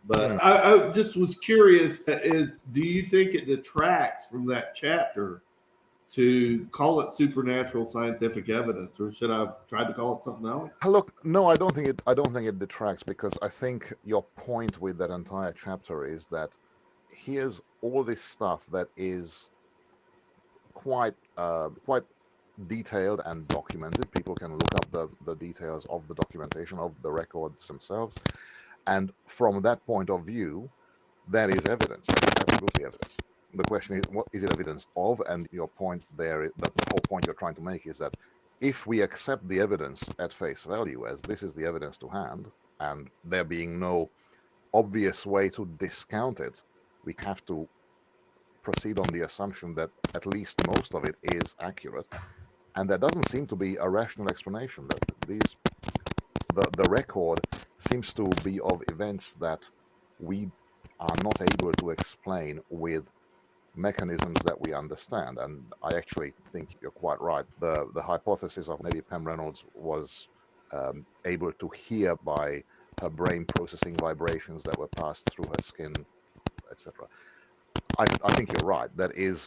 S1: But I just was curious, do you think it detracts from that chapter to call it supernatural scientific evidence, or should I have tried to call it something else?
S2: Look, no, I don't think it detracts, because I think your point with that entire chapter is that here's all this stuff that is quite detailed and documented. People can look up the details of the documentation of the records themselves, and from that point of view, that is evidence. Absolutely evidence. The question is, what is it evidence of? And your point there, the whole point you're trying to make is that if we accept the evidence at face value, as this is the evidence to hand, and there being no obvious way to discount it, we have to proceed on the assumption that at least most of it is accurate. And there doesn't seem to be a rational explanation. That the record seems to be of events that we are not able to explain with mechanisms that we understand. And I actually think you're quite right. The hypothesis of maybe Pam Reynolds was able to hear by her brain processing vibrations that were passed through her skin, etc. I think you're right. That is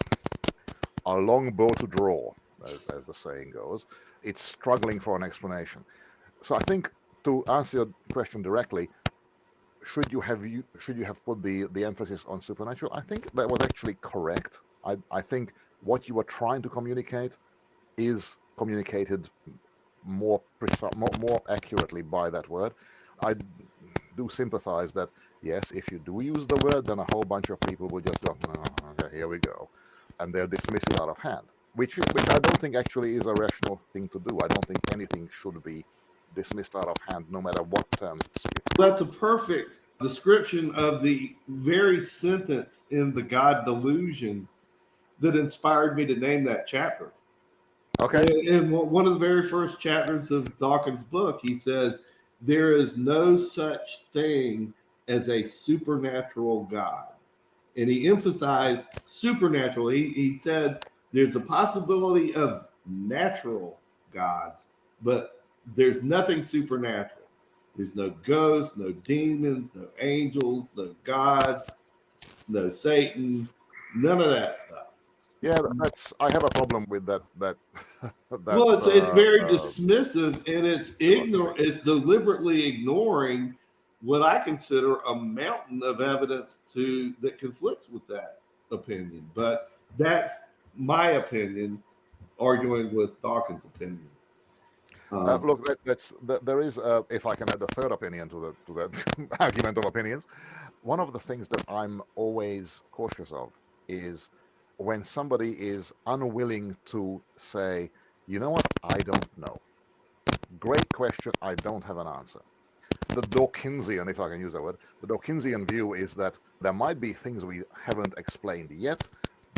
S2: a long bow to draw, as the saying goes. It's struggling for an explanation. So I think, to answer your question directly, should you have put the emphasis on supernatural? I think that was actually correct. I think what you were trying to communicate is communicated more accurately by that word. I do sympathize that, yes, if you do use the word, then a whole bunch of people will just go, oh, okay, here we go, and they'll dismiss it out of hand, which I don't think actually is a rational thing to do. I don't think anything should be dismissed out of hand, no matter what terms it's.
S1: That's a perfect description of the very sentence in The God Delusion that inspired me to name that chapter.
S2: Okay.
S1: In one of the very first chapters of Dawkins' book, he says, there is no such thing as a supernatural God. And he emphasized supernatural. He said there's a possibility of natural gods, but there's nothing supernatural. There's no ghosts, no demons, no angels, no God, no Satan, none of that stuff.
S2: Yeah, I have a problem with that.
S1: Well, it's very dismissive, and it's deliberately ignoring what I consider a mountain of evidence that conflicts with that opinion. But that's my opinion, arguing with Dawkins' opinion.
S2: Look, there is, if I can add a third opinion to the argument of opinions, one of the things that I'm always cautious of is when somebody is unwilling to say, you know what, I don't know. Great question, I don't have an answer. The Dawkinsian, if I can use that word, the Dawkinsian view is that there might be things we haven't explained yet,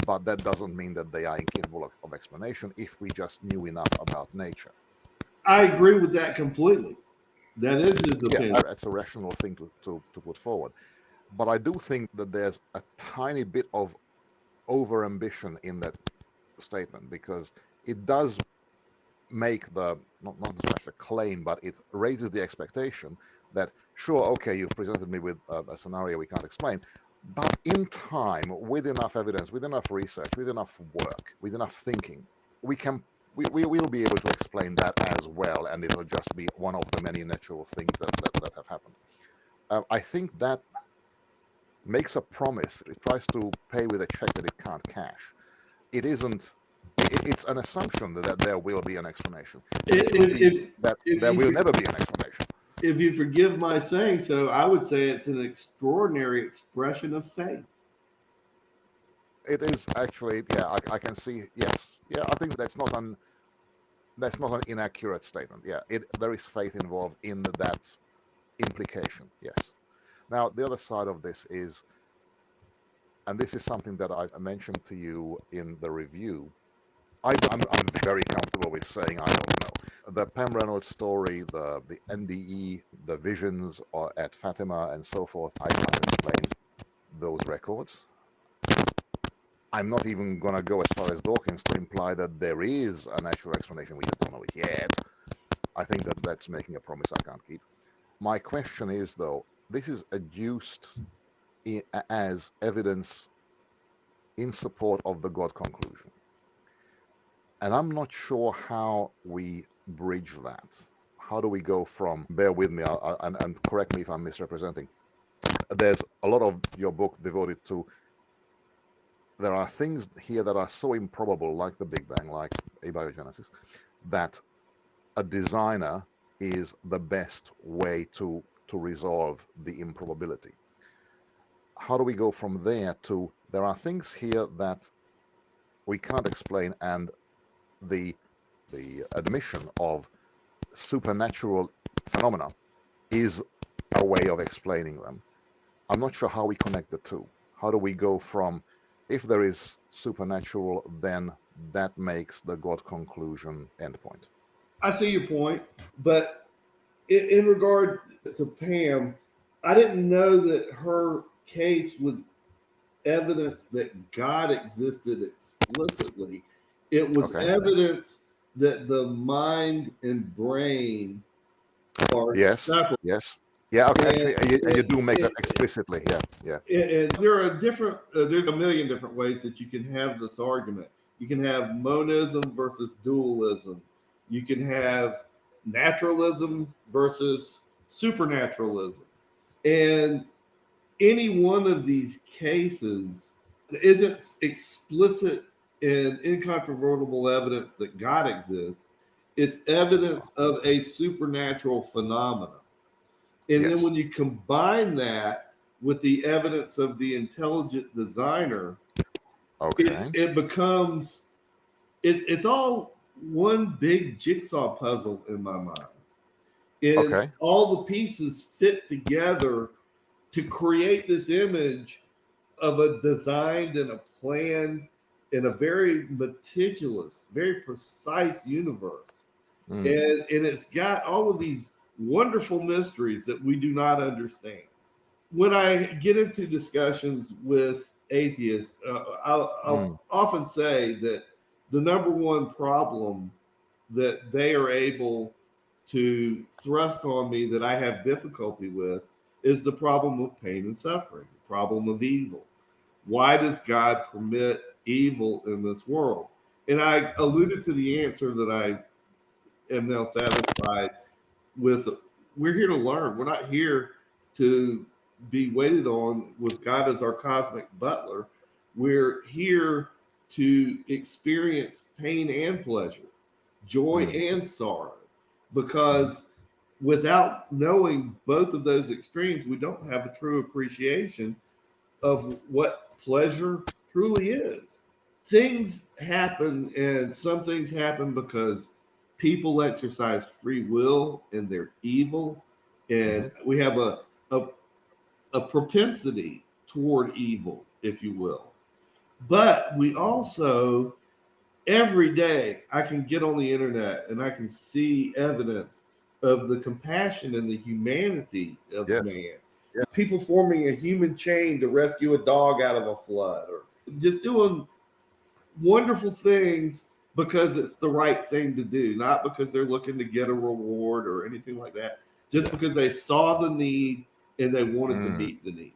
S2: but that doesn't mean that they are incapable of explanation if we just knew enough about nature.
S1: I agree with that completely. That is his opinion.
S2: Yeah, that's a rational thing to put forward. But I do think that there's a tiny bit of overambition in that statement, because it does make the not so much a claim, but it raises the expectation that sure, okay, you've presented me with a scenario we can't explain, but in time, with enough evidence, with enough research, with enough work, with enough thinking, we will be able to explain that as well, and it'll just be one of the many natural things that have happened. I think that makes a promise. It tries to pay with a check that it can't cash. It isn't. It's an assumption that there will be an explanation. That there will never be an explanation.
S1: If you forgive my saying so, I would say it's an extraordinary expression of faith.
S2: It is actually, yeah. I can see. Yes, yeah. I think that's not an inaccurate statement. Yeah, there is faith involved in that implication. Yes. Now the other side of this is, and this is something that I mentioned to you in the review. I'm very comfortable with saying I don't know. The Pam Reynolds story, the NDE, the visions at Fatima, and so forth, I can't explain those records. I'm not even going to go as far as Dawkins to imply that there is a natural explanation. We just don't know it yet. I think that that's making a promise I can't keep. My question is, though, this is adduced as evidence in support of the God conclusion. And I'm not sure how we bridge that. How do we go from, bear with me, and correct me if I'm misrepresenting, there's a lot of your book devoted to, there are things here that are so improbable, like the Big Bang, like abiogenesis, that a designer is the best way to resolve the improbability. How do we go from there to, there are things here that we can't explain, and the admission of supernatural phenomena is a way of explaining them. I'm not sure how we connect the two. How do we go from, if there is supernatural, then that makes the God conclusion endpoint?
S1: I see your point, but in regard to Pam, I didn't know that her case was evidence that God existed explicitly. It was
S2: Okay.
S1: evidence that the mind and brain are
S2: Yes.
S1: separate.
S2: Yes. Yeah. Okay.
S1: And,
S2: Actually, you do make that explicitly. Yeah. Yeah.
S1: and there are different. There's a million different ways that you can have this argument. You can have monism versus dualism. You can have naturalism versus supernaturalism. And any one of these cases isn't explicit and incontrovertible evidence that God exists. It's evidence of a supernatural phenomenon. And then
S2: Yes.
S1: when you combine that with the evidence of the intelligent designer,
S2: Okay.
S1: it becomes it's all one big jigsaw puzzle in my mind. And
S2: Okay.
S1: all the pieces fit together to create this image of a designed and a planned and a very meticulous, very precise universe.
S2: Mm.
S1: And it's got all of these wonderful mysteries that we do not understand. When I get into discussions with atheists, I'll often say that the number one problem that they are able to thrust on me that I have difficulty with is the problem of pain and suffering, the problem of evil. Why does God permit evil in this world? And I alluded to the answer that I am now satisfied with. We're here to learn. We're not here to be waited on with God as our cosmic butler. We're here to experience pain and pleasure, joy and sorrow, because without knowing both of those extremes, we don't have a true appreciation of what pleasure truly is. Things happen, and some things happen because people exercise free will and they're evil, and we have a, a propensity toward evil, if you will. But we also, every day, I can get on the internet and I can see evidence of the compassion and the humanity of
S2: Yes.
S1: man.
S2: Yeah.
S1: People forming a human chain to rescue a dog out of a flood, or just doing wonderful things because it's the right thing to do, not because they're looking to get a reward or anything like that, just because they saw the need and they wanted to meet the need.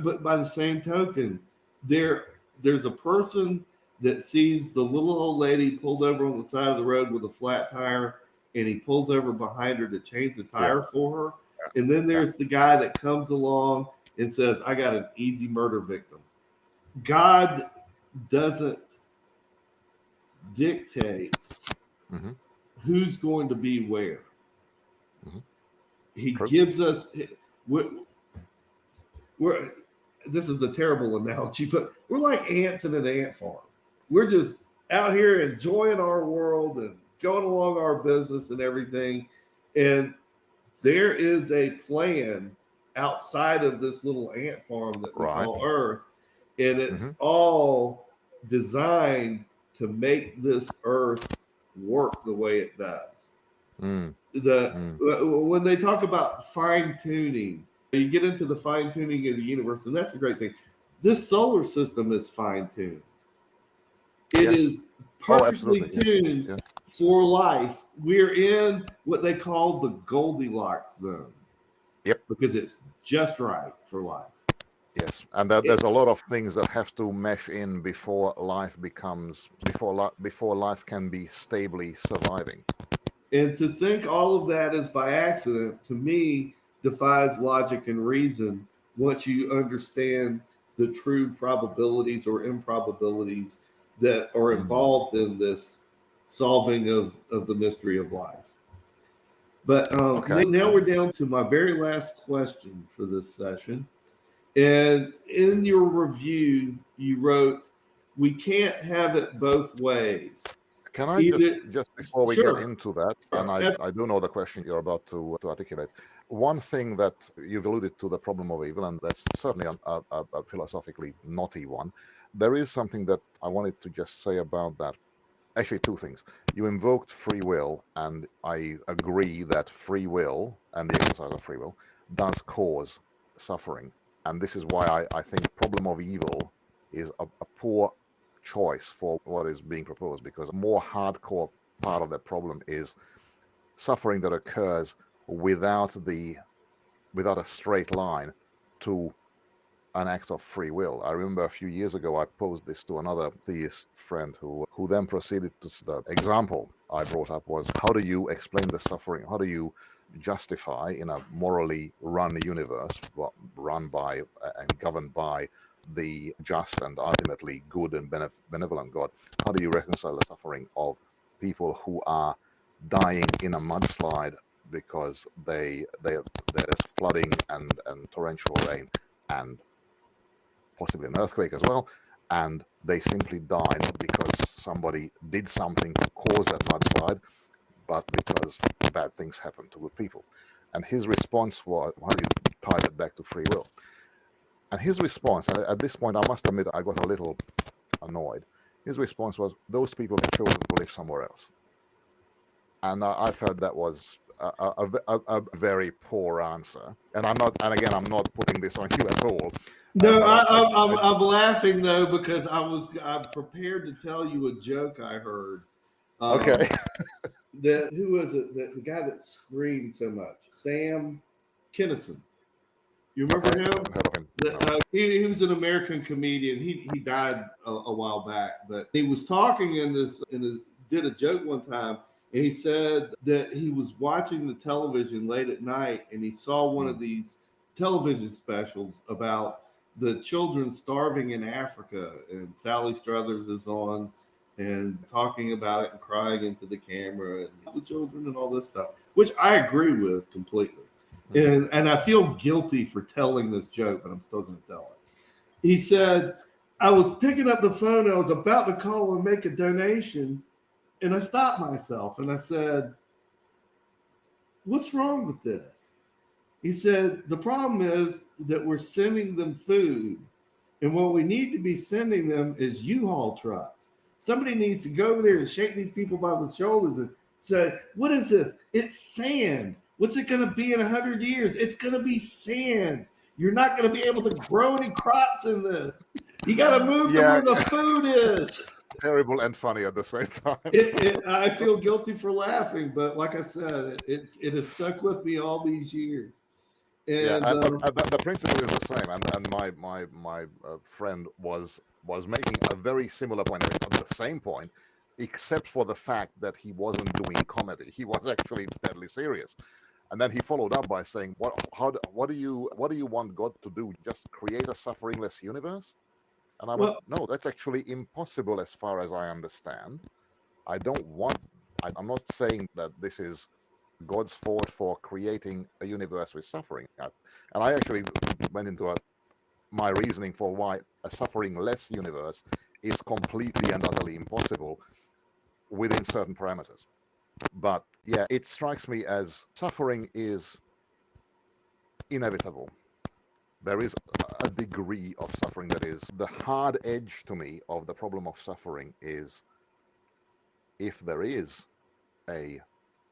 S1: But by the same token, there's a person that sees the little old lady pulled over on the side of the road with a flat tire, and he pulls over behind her to change the tire for her. And then there's the guy that comes along and says, I got an easy murder victim. God doesn't dictate who's going to be where. He gives us, this is a terrible analogy, but we're like ants in an ant farm. We're just out here enjoying our world and going along our business and everything. And there is a plan outside of this little ant farm that we call Earth. And it's all designed to make this Earth work the way it does. When they talk about fine tuning, you get into the fine tuning of the universe, and that's a great thing. This solar system is fine tuned. It is perfectly tuned for life. We're in what they call the Goldilocks zone. Because it's just right for life.
S2: Yes, and there's a lot of things that have to mesh in before life can be stably surviving.
S1: And to think all of that is by accident, to me, defies logic and reason once you understand the true probabilities or improbabilities that are involved in this solving of the mystery of life. But now we're down to my very last question for this session. And in your review, you wrote, we can't have it both ways.
S2: Can I just before we get into that, and I do know the question you're about to articulate, one thing that you've alluded to, the problem of evil, and that's certainly a philosophically knotty one. There is something that I wanted to just say about that. Actually, two things. You invoked free will, and I agree that free will and the exercise of free will does cause suffering. And this is why I think problem of evil is a poor choice for what is being proposed, because a more hardcore part of the problem is suffering that occurs without a straight line to an act of free will. I remember a few years ago I posed this to another theist friend who then proceeded to, the example I brought up was, how do you explain the suffering? How do you justify in a morally run universe, run by and governed by the just and ultimately good and benevolent God, how do you reconcile the suffering of people who are dying in a mudslide because there's flooding and torrential rain and possibly an earthquake as well, and they simply died not because somebody did something to cause that mudslide, but because bad things happen to good people? And his response was, how do you tie that back to free will? And his response, and at this point I must admit I got a little annoyed, his response was, those people have chosen to live somewhere else. And I felt that was a very poor answer. And I'm not putting this on you at all.
S1: No, I'm laughing though, because I'm prepared to tell you a joke I heard.
S2: Okay.
S1: Who was it? The guy that screamed so much, Sam Kinison. You remember him? He was an American comedian. He died a while back, but he was talking did a joke one time, and he said that he was watching the television late at night, and he saw one of these television specials about the children starving in Africa, and Sally Struthers is on and talking about it and crying into the camera and the children and all this stuff, which I agree with completely. And I feel guilty for telling this joke, but I'm still going to tell it. He said, I was picking up the phone, I was about to call and make a donation, and I stopped myself and I said, what's wrong with this? He said, the problem is that we're sending them food, and what we need to be sending them is U-Haul trucks. Somebody needs to go over there and shake these people by the shoulders and say, what is this? It's sand. What's it going to be in 100 years? It's going to be sand. You're not going to be able to grow any crops in this. You got to move to where the food is.
S2: terrible and funny at the same time.
S1: I feel guilty for laughing, but like I said, it has stuck with me all these years.
S2: Yeah,
S1: And
S2: and the principle is the same. And my friend was making a very similar point, the same point, except for the fact that he wasn't doing comedy. He was actually deadly serious. And then he followed up by saying, what do you want God to do? Just create a sufferingless universe?" And I went,
S1: well,
S2: "No, that's actually impossible as far as I understand. I don't want. I'm not saying that this is God's fault for creating a universe with suffering." And I actually went into my reasoning for why a suffering-less universe is completely and utterly impossible within certain parameters. But yeah, it strikes me as suffering is inevitable. There is a degree of suffering that is the hard edge to me of the problem of suffering is if there is a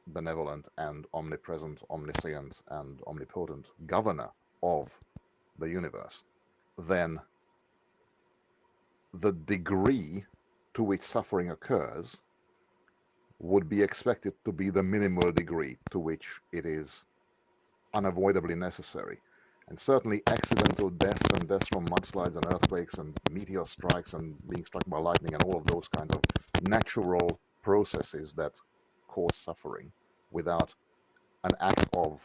S2: benevolent and omnipresent, omniscient, and omnipotent governor of the universe, then the degree to which suffering occurs would be expected to be the minimal degree to which it is unavoidably necessary. And certainly accidental deaths and deaths from mudslides and earthquakes and meteor strikes and being struck by lightning and all of those kinds of natural processes that cause suffering without an act of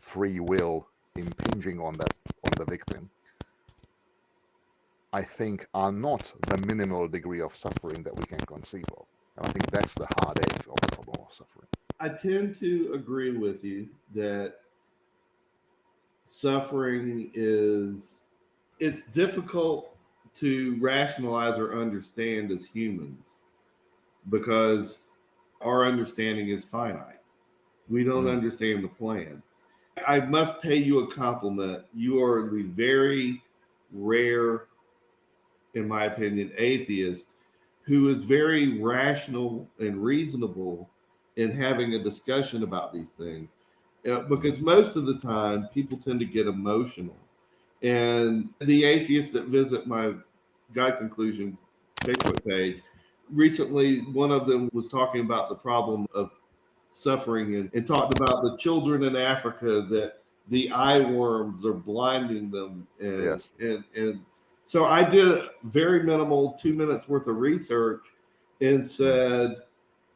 S2: free will impinging on the victim, I think are not the minimal degree of suffering that we can conceive of. And I think that's the hard edge of the problem of suffering.
S1: I tend to agree with you that suffering it's difficult to rationalize or understand as humans because our understanding is finite. We don't
S2: Mm.
S1: understand the plan. I must pay you a compliment. You are the very rare, in my opinion, atheist who is very rational and reasonable in having a discussion about these things. Because most of the time, people tend to get emotional. And the atheists that visit my God Conclusion Facebook page, recently, one of them was talking about the problem of suffering and talked about the children in Africa that the eye worms are blinding them.
S2: Yes.
S1: And so I did very minimal 2 minutes worth of research and
S2: Mm.
S1: said,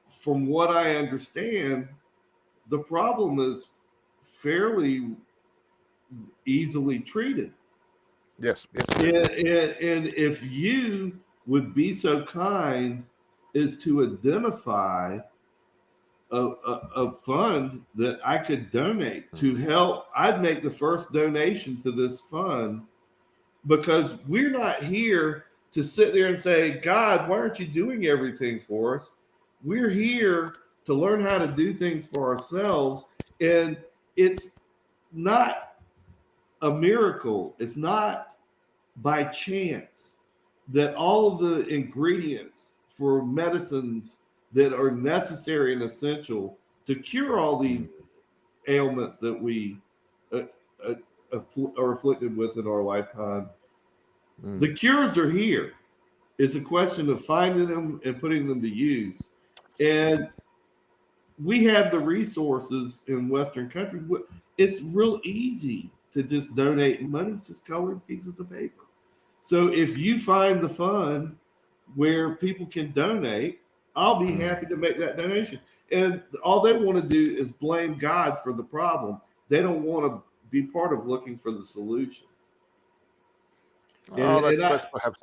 S1: from what I understand, the problem is fairly easily treated.
S2: Yes. Yes.
S1: And,
S2: Yes.
S1: and if you would be so kind as to identify a fund that I could donate to
S2: Mm.
S1: help, I'd make the first donation to this fund because we're not here to sit there and say, God, why aren't you doing everything for us? We're here to learn how to do things for ourselves. And it's not a miracle, it's not by chance that all of the ingredients for medicines that are necessary and essential to cure all
S2: Mm.
S1: these ailments that we uh, uh, are afflicted with in our lifetime,
S2: Mm.
S1: the cures are here. It's a question of finding them and putting them to use. And we have the resources in Western countries. It's real easy to just donate money. It's just colored pieces of paper. So if you find the fund where people can donate, I'll be
S2: Mm.
S1: happy to make that donation. And all they want to do is blame God for the problem. They don't want to be part of looking for the solution.
S2: Oh,
S1: And
S2: that's perhaps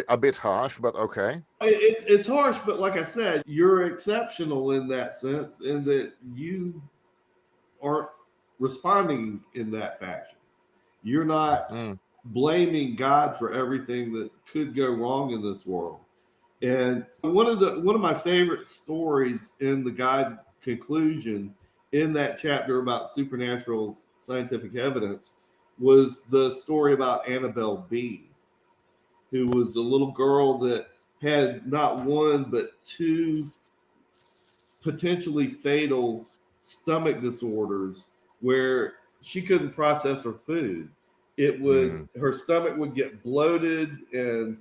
S2: a bit harsh, but okay.
S1: it's harsh, but like I said, you're exceptional in that sense, in that you aren't responding in that fashion. You're not
S2: Mm.
S1: blaming God for everything that could go wrong in this world. And one of my favorite stories in the God Conclusion in that chapter about supernatural scientific evidence was the story about Annabelle Bean, who was a little girl that had not one but two potentially fatal stomach disorders where she couldn't process her food. It would
S2: Mm.
S1: her stomach would get bloated and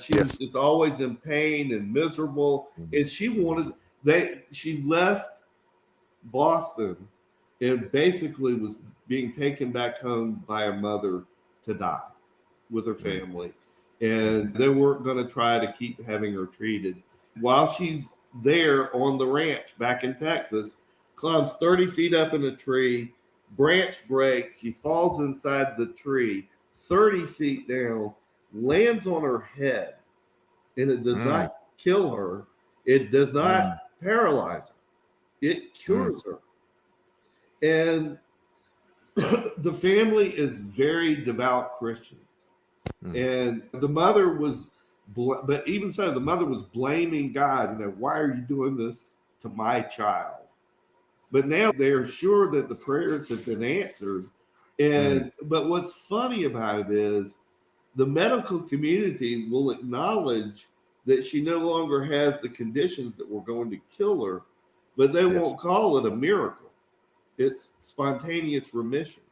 S1: She was just always in pain and miserable, and she left Boston and basically was being taken back home by her mother to die with her family. And they weren't going to try to keep having her treated. While she's there on the ranch back in Texas, climbs 30 feet up in a tree, branch breaks, she falls inside the tree, 30 feet down, lands on her head, and it does not kill her. It does not paralyze her. It cures her. And the family is very devout Christians. And the mother was, but even so, the mother was blaming God. Why are you doing this to my child? But now they're sure that the prayers have been answered. But what's funny about it is the medical community will acknowledge that she no longer has the conditions that were going to kill her, but they won't call it a miracle. It's spontaneous remission,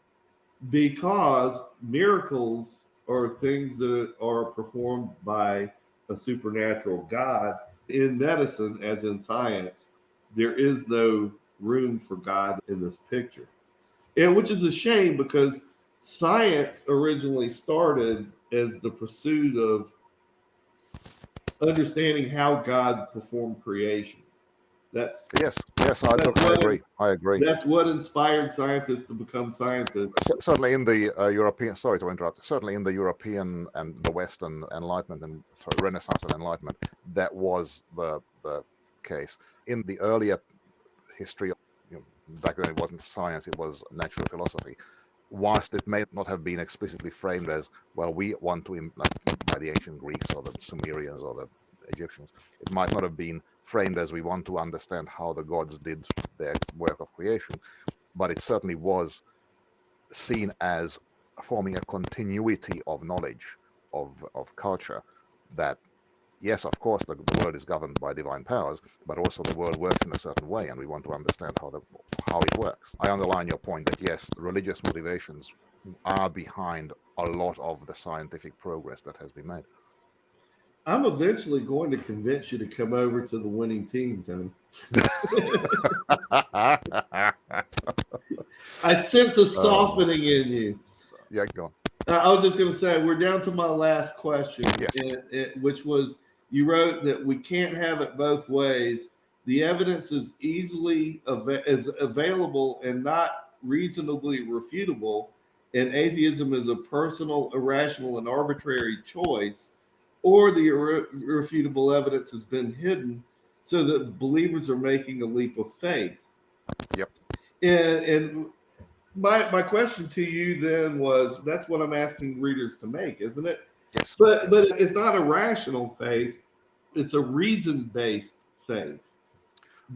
S1: because miracles are things that are performed by a supernatural God. In medicine, as in science, there is no room for God in this picture. And which is a shame, because science originally started as the pursuit of understanding how God performed creation.
S2: Yes, I agree.
S1: That's what inspired scientists to become scientists.
S2: Certainly in the European, sorry to interrupt, certainly in the European and the Western Enlightenment and Renaissance and Enlightenment, that was the case. In the earlier history, back then it wasn't science, it was natural philosophy. Whilst it may not have been explicitly framed as, well, we want to, by the ancient Greeks or the Sumerians or the Egyptians, it might not have been framed as we want to understand how the gods did their work of creation, but it certainly was seen as forming a continuity of knowledge, of culture, that yes, of course, the world is governed by divine powers, but also the world works in a certain way, and we want to understand how it works. I underline your point that yes, religious motivations are behind a lot of the scientific progress that has been made.
S1: I'm eventually going to convince you to come over to the winning team, Tony. I sense a softening in you.
S2: Yeah, go on.
S1: I was just going to say, we're down to my last question, which was, you wrote that we can't have it both ways. The evidence is easily available and not reasonably refutable, and atheism is a personal, irrational, and arbitrary choice, or the irrefutable evidence has been hidden so that believers are making a leap of faith.
S2: Yep.
S1: And my question to you then was, that's what I'm asking readers to make, isn't it?
S2: Yes.
S1: But it's not a rational faith. It's a reason-based faith.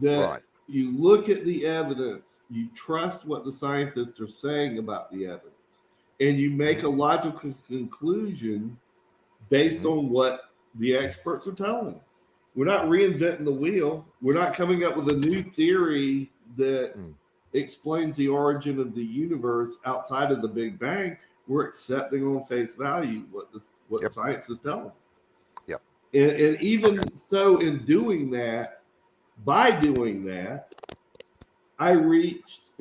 S1: That you look at the evidence, you trust what the scientists are saying about the evidence, and you make a logical conclusion based on what the experts are telling us. We're not reinventing the wheel. We're not coming up with a new theory that explains the origin of the universe outside of the Big Bang. We're accepting on face value what science is telling us.
S2: Yep.
S1: And even so, in doing that, by doing that, I reached,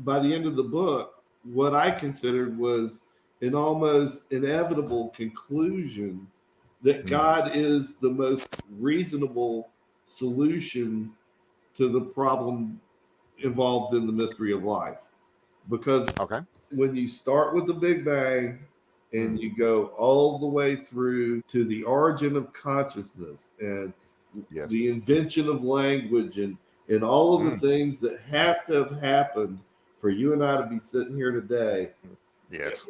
S1: by the end of the book, what I considered was an almost inevitable conclusion that God is the most reasonable solution to the problem involved in the mystery of life. Because when you start with the Big Bang and you go all the way through to the origin of consciousness and the invention of language and all of the things that have to have happened for you and I to be sitting here today.
S2: Yes.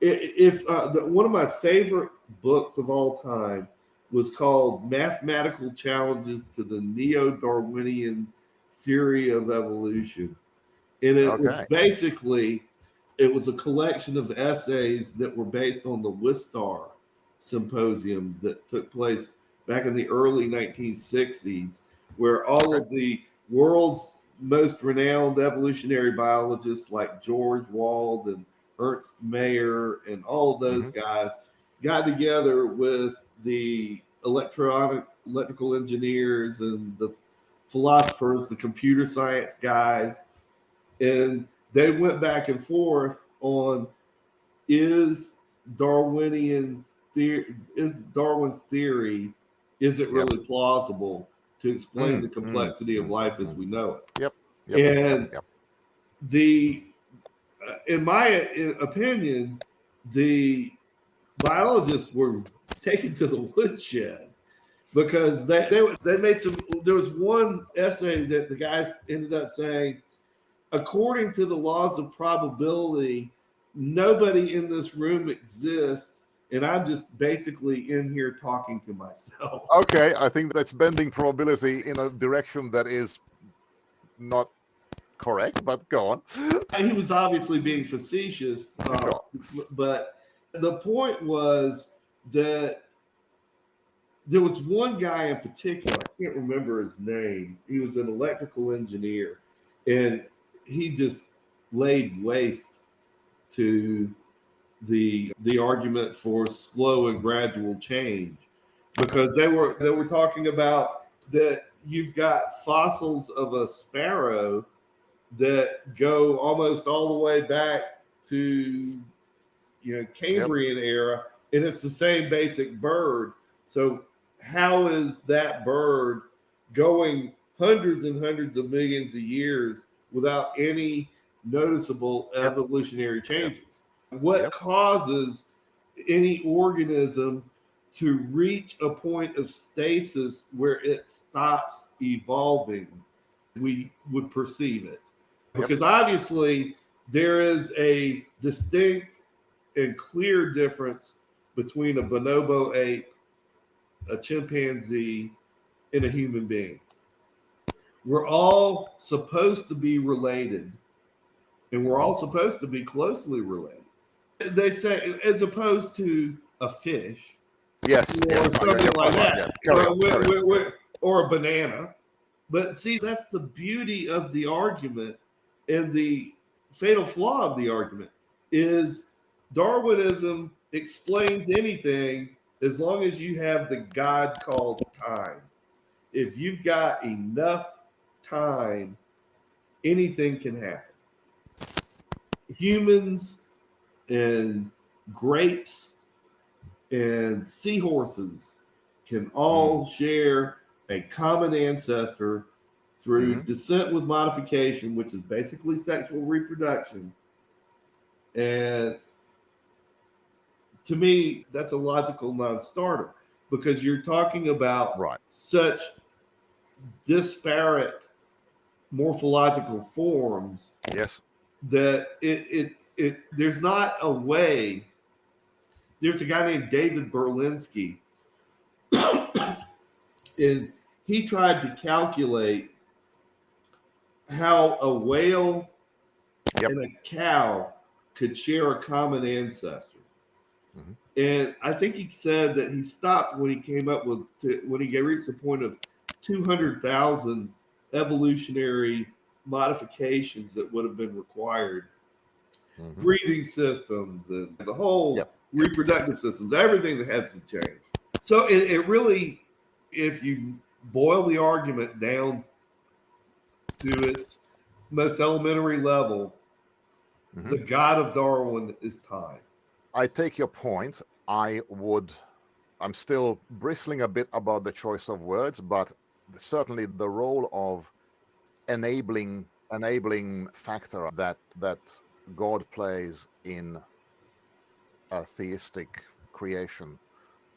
S1: If one of my favorite books of all time was called Mathematical Challenges to the Neo-Darwinian Theory of Evolution. And it was basically, it was a collection of essays that were based on the Wistar Symposium that took place back in the early 1960s, where all of the world's most renowned evolutionary biologists like George Wald and Ernst Mayr and all of those guys got together with the electrical engineers and the philosophers, the computer science guys, and they went back and forth on is Darwin's theory, is it really plausible to explain the complexity of life as we know it?
S2: Yep.
S1: And the in my opinion, the biologists were taken to the woodshed because they made some. There was one essay that the guys ended up saying, according to the laws of probability, nobody in this room exists, and I'm just basically in here talking to myself.
S2: Okay, I think that's bending probability in a direction that is not correct, but go on.
S1: He was obviously being facetious,
S2: Sure.
S1: but the point was that there was one guy in particular, I can't remember his name. He was an electrical engineer, and he just laid waste to the argument for slow and gradual change, because they were talking about that you've got fossils of a sparrow that go almost all the way back to Cambrian era, and it's the same basic bird. So how is that bird going hundreds and hundreds of millions of years without any noticeable evolutionary changes? What causes any organism to reach a point of stasis where it stops evolving? We would perceive it. Because obviously there is a distinct and clear difference between a bonobo ape, a chimpanzee, and a human being. We're all supposed to be related, and we're all supposed to be closely related. They say, as opposed to a fish, or something like that, or a banana. But see, that's the beauty of the argument, and the fatal flaw of the argument is Darwinism explains anything as long as you have the God called time. If you've got enough time, anything can happen. Humans and grapes and seahorses can all share a common ancestor through descent with modification, which is basically sexual reproduction. And to me, that's a logical non-starter, because you're talking about such disparate morphological forms that it there's not a way. There's a guy named David Berlinski, and he tried to calculate how a whale and a cow could share a common ancestor. And I think he said that he stopped when he came up with, when he reached the point of 200,000 evolutionary modifications that would have been required. Breathing systems and the whole reproductive systems, everything that has to change. So it really, if you boil the argument down to its most elementary level, the God of Darwin is time.
S2: I take your point. I'm still bristling a bit about the choice of words, but certainly the role of enabling factor that God plays in a theistic creation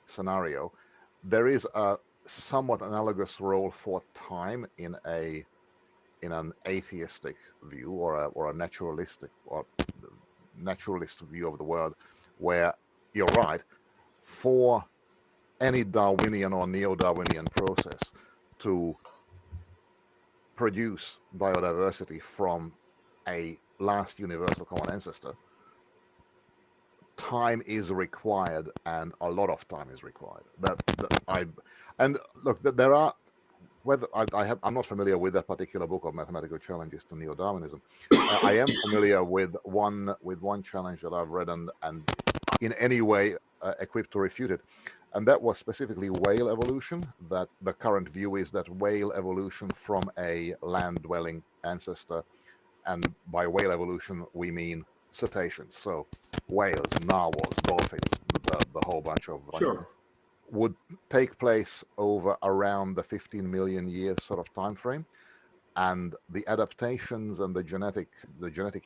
S2: scenario, there is a somewhat analogous role for time in an atheistic view or a naturalistic view of the world, where you're right, for any Darwinian or neo-Darwinian process to produce biodiversity from a last universal common ancestor, time is required, and a lot of time is required. There are, whether I'm not familiar with that particular book of Mathematical Challenges to Neo-Darwinism. I am familiar with one challenge that I've read and in any way equipped to refute it. And that was specifically whale evolution. That the current view is that whale evolution from a land-dwelling ancestor, and by whale evolution we mean cetaceans, so whales, narwhals, dolphins, the whole bunch of
S1: Sure.
S2: would take place over around the 15 million year sort of time frame, and the adaptations and the genetic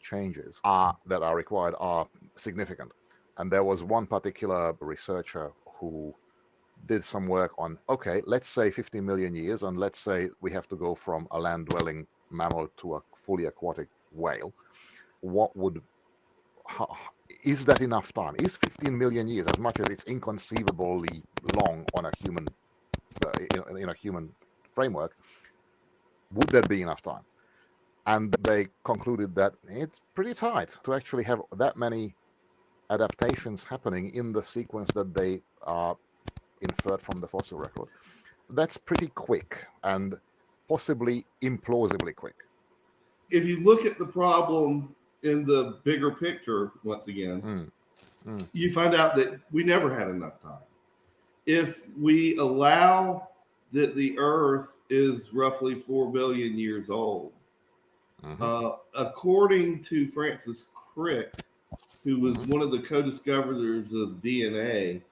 S2: changes that are required are significant. And there was one particular researcher who did some work on, okay, let's say 50 million years, and let's say we have to go from a land-dwelling mammal to a fully aquatic whale. What would is that enough time? Is 15 million years, as much as it's inconceivably long on a human in a human framework, would that be enough time? And they concluded that it's pretty tight to actually have that many adaptations happening in the sequence that they are inferred from the fossil record. That's pretty quick and possibly implausibly quick.
S1: If you look at the problem in the bigger picture, once again, you find out that we never had enough time. If we allow that the Earth is roughly 4 billion years old, according to Francis Crick, who was one of the co-discoverers of DNA,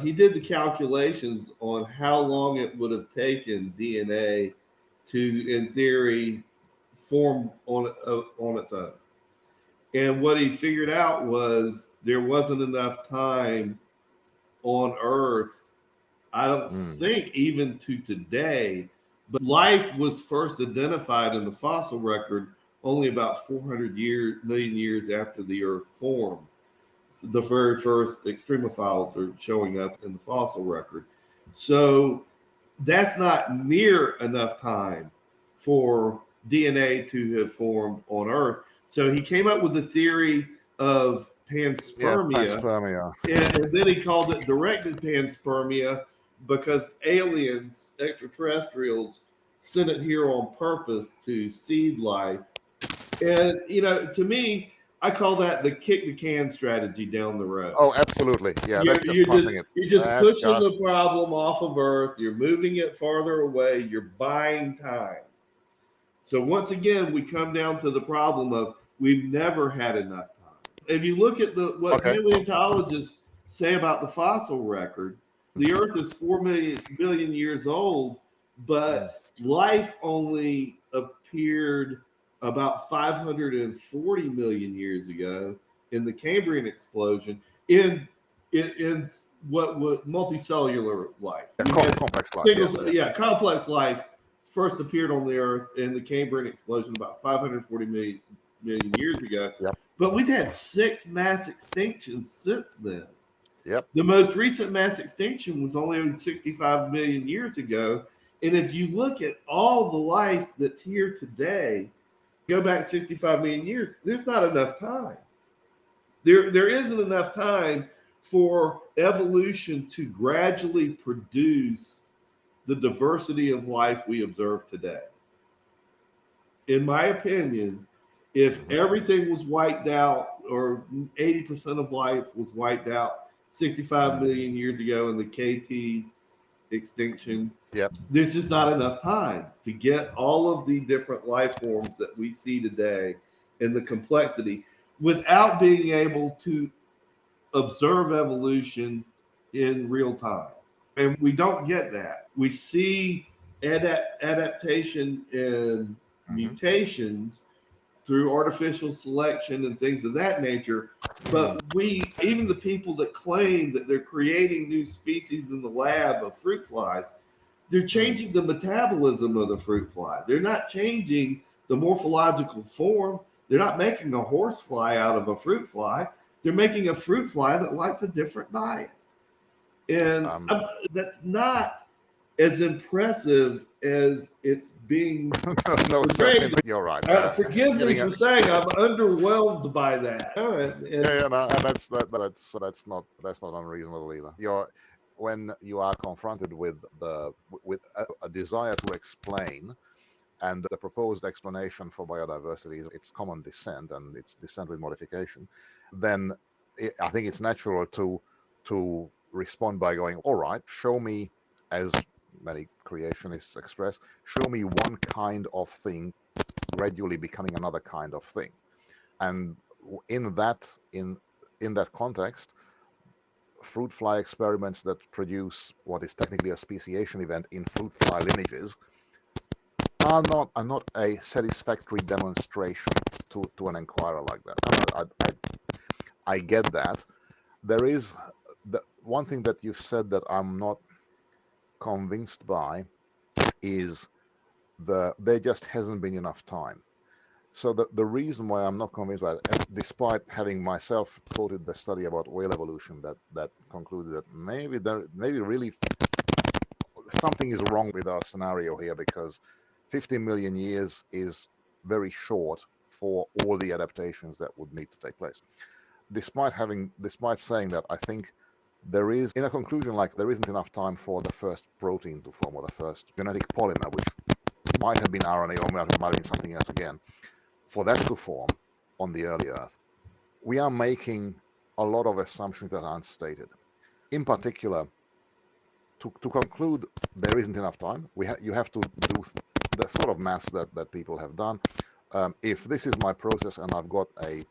S1: he did the calculations on how long it would have taken DNA to, in theory, form on its own. And what he figured out was there wasn't enough time on Earth, I don't think even to today, but life was first identified in the fossil record only about 400 million years after the Earth formed. The very first extremophiles are showing up in the fossil record. So that's not near enough time for DNA to have formed on Earth. So he came up with the theory of panspermia.
S2: Yeah, panspermia.
S1: And then he called it directed panspermia because aliens, extraterrestrials, sent it here on purpose to seed life. And, to me, I call that the kick the can strategy down the road.
S2: Oh, absolutely. Yeah,
S1: you're just pushing the problem off of Earth. You're moving it farther away. You're buying time. So once again, we come down to the problem of we've never had enough time. If you look at what paleontologists say about the fossil record, the Earth is 4 billion years old, but life only appeared about 540 million years ago in the Cambrian explosion in what multicellular life.
S2: Complex life.
S1: Complex life first appeared on the Earth in the Cambrian explosion about 540 million years ago.
S2: Yep.
S1: But we've had 6 mass extinctions since then.
S2: Yep.
S1: The most recent mass extinction was only 65 million years ago. And if you look at all the life that's here today, go back 65 million years, there's not enough time. There isn't enough time for evolution to gradually produce the diversity of life we observe today. In my opinion, if everything was wiped out, or 80% of life was wiped out 65 million years ago in the KT extinction, there's just not enough time to get all of the different life forms that we see today and the complexity without being able to observe evolution in real time. And we don't get that. We see adaptation and mutations through artificial selection and things of that nature. But even the people that claim that they're creating new species in the lab of fruit flies, they're changing the metabolism of the fruit fly. They're not changing the morphological form. They're not making a horse fly out of a fruit fly. They're making a fruit fly that likes a different diet. And that's not as impressive as it's being portrayed.
S2: You're right.
S1: Forgive me for saying I'm underwhelmed by that.
S2: That's not unreasonable either. When you are confronted with a desire to explain, and the proposed explanation for biodiversity is its common descent and its descent with modification, then I think it's natural to respond by going, all right, show me, as many creationists express, show me one kind of thing gradually becoming another kind of thing. And in that context, fruit fly experiments that produce what is technically a speciation event in fruit fly lineages are not a satisfactory demonstration to an inquirer like that. I get that. There is one thing that you've said that I'm not convinced by is there just hasn't been enough time. So the reason why I'm not convinced by it, despite having myself quoted the study about whale evolution that concluded that maybe really something is wrong with our scenario here, because 50 million years is very short for all the adaptations that would need to take place. Despite saying that, I think there is, in a conclusion like there isn't enough time for the first protein to form, or the first genetic polymer, which might have been RNA or might have been something else again, for that to form on the early Earth. We are making a lot of assumptions that aren't stated. In particular, to conclude there isn't enough time, you have to do the sort of maths that people have done. If this is my process and I've got a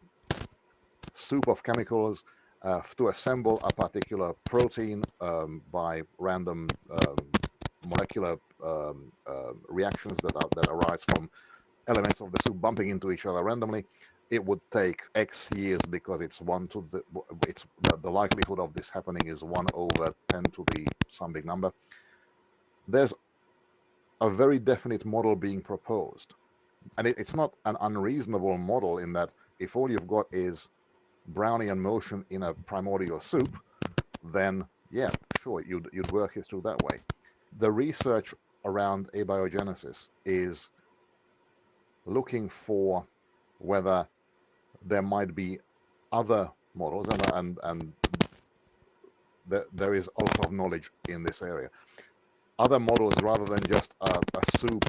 S2: soup of chemicals to assemble a particular protein by random molecular reactions that arise from elements of the soup bumping into each other randomly, it would take X years, because it's the likelihood of this happening is 1 over 10 to the some big number. There's a very definite model being proposed, and it's not an unreasonable model, in that if all you've got is Brownian motion in a primordial soup, then yeah, sure, you'd work it through that way. The research around abiogenesis is looking for whether there might be other models, and there is a lot of knowledge in this area. Other models, rather than just a soup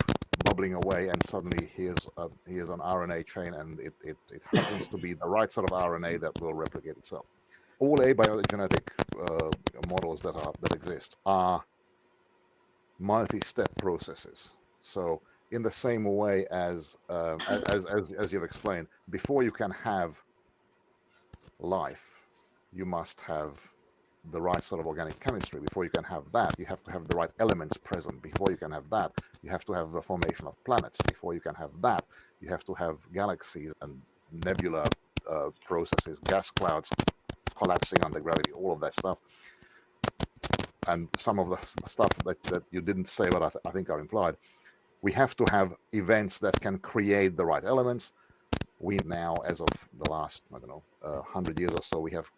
S2: bubbling away and suddenly here's an RNA chain, and it happens to be the right sort of RNA that will replicate itself. All abiogenetic models that exist are multi-step processes. So in the same way as you've explained, before you can have life, you must have the right sort of organic chemistry. Before you can have that, you have to have the right elements present. Before you can have that, you have to have the formation of planets. Before you can have that, you have to have galaxies and nebula processes, gas clouds collapsing under gravity, all of that stuff. And some of the stuff that you didn't say, but I think are implied. We have to have events that can create the right elements. We now, as of the last, 100 years or so, we have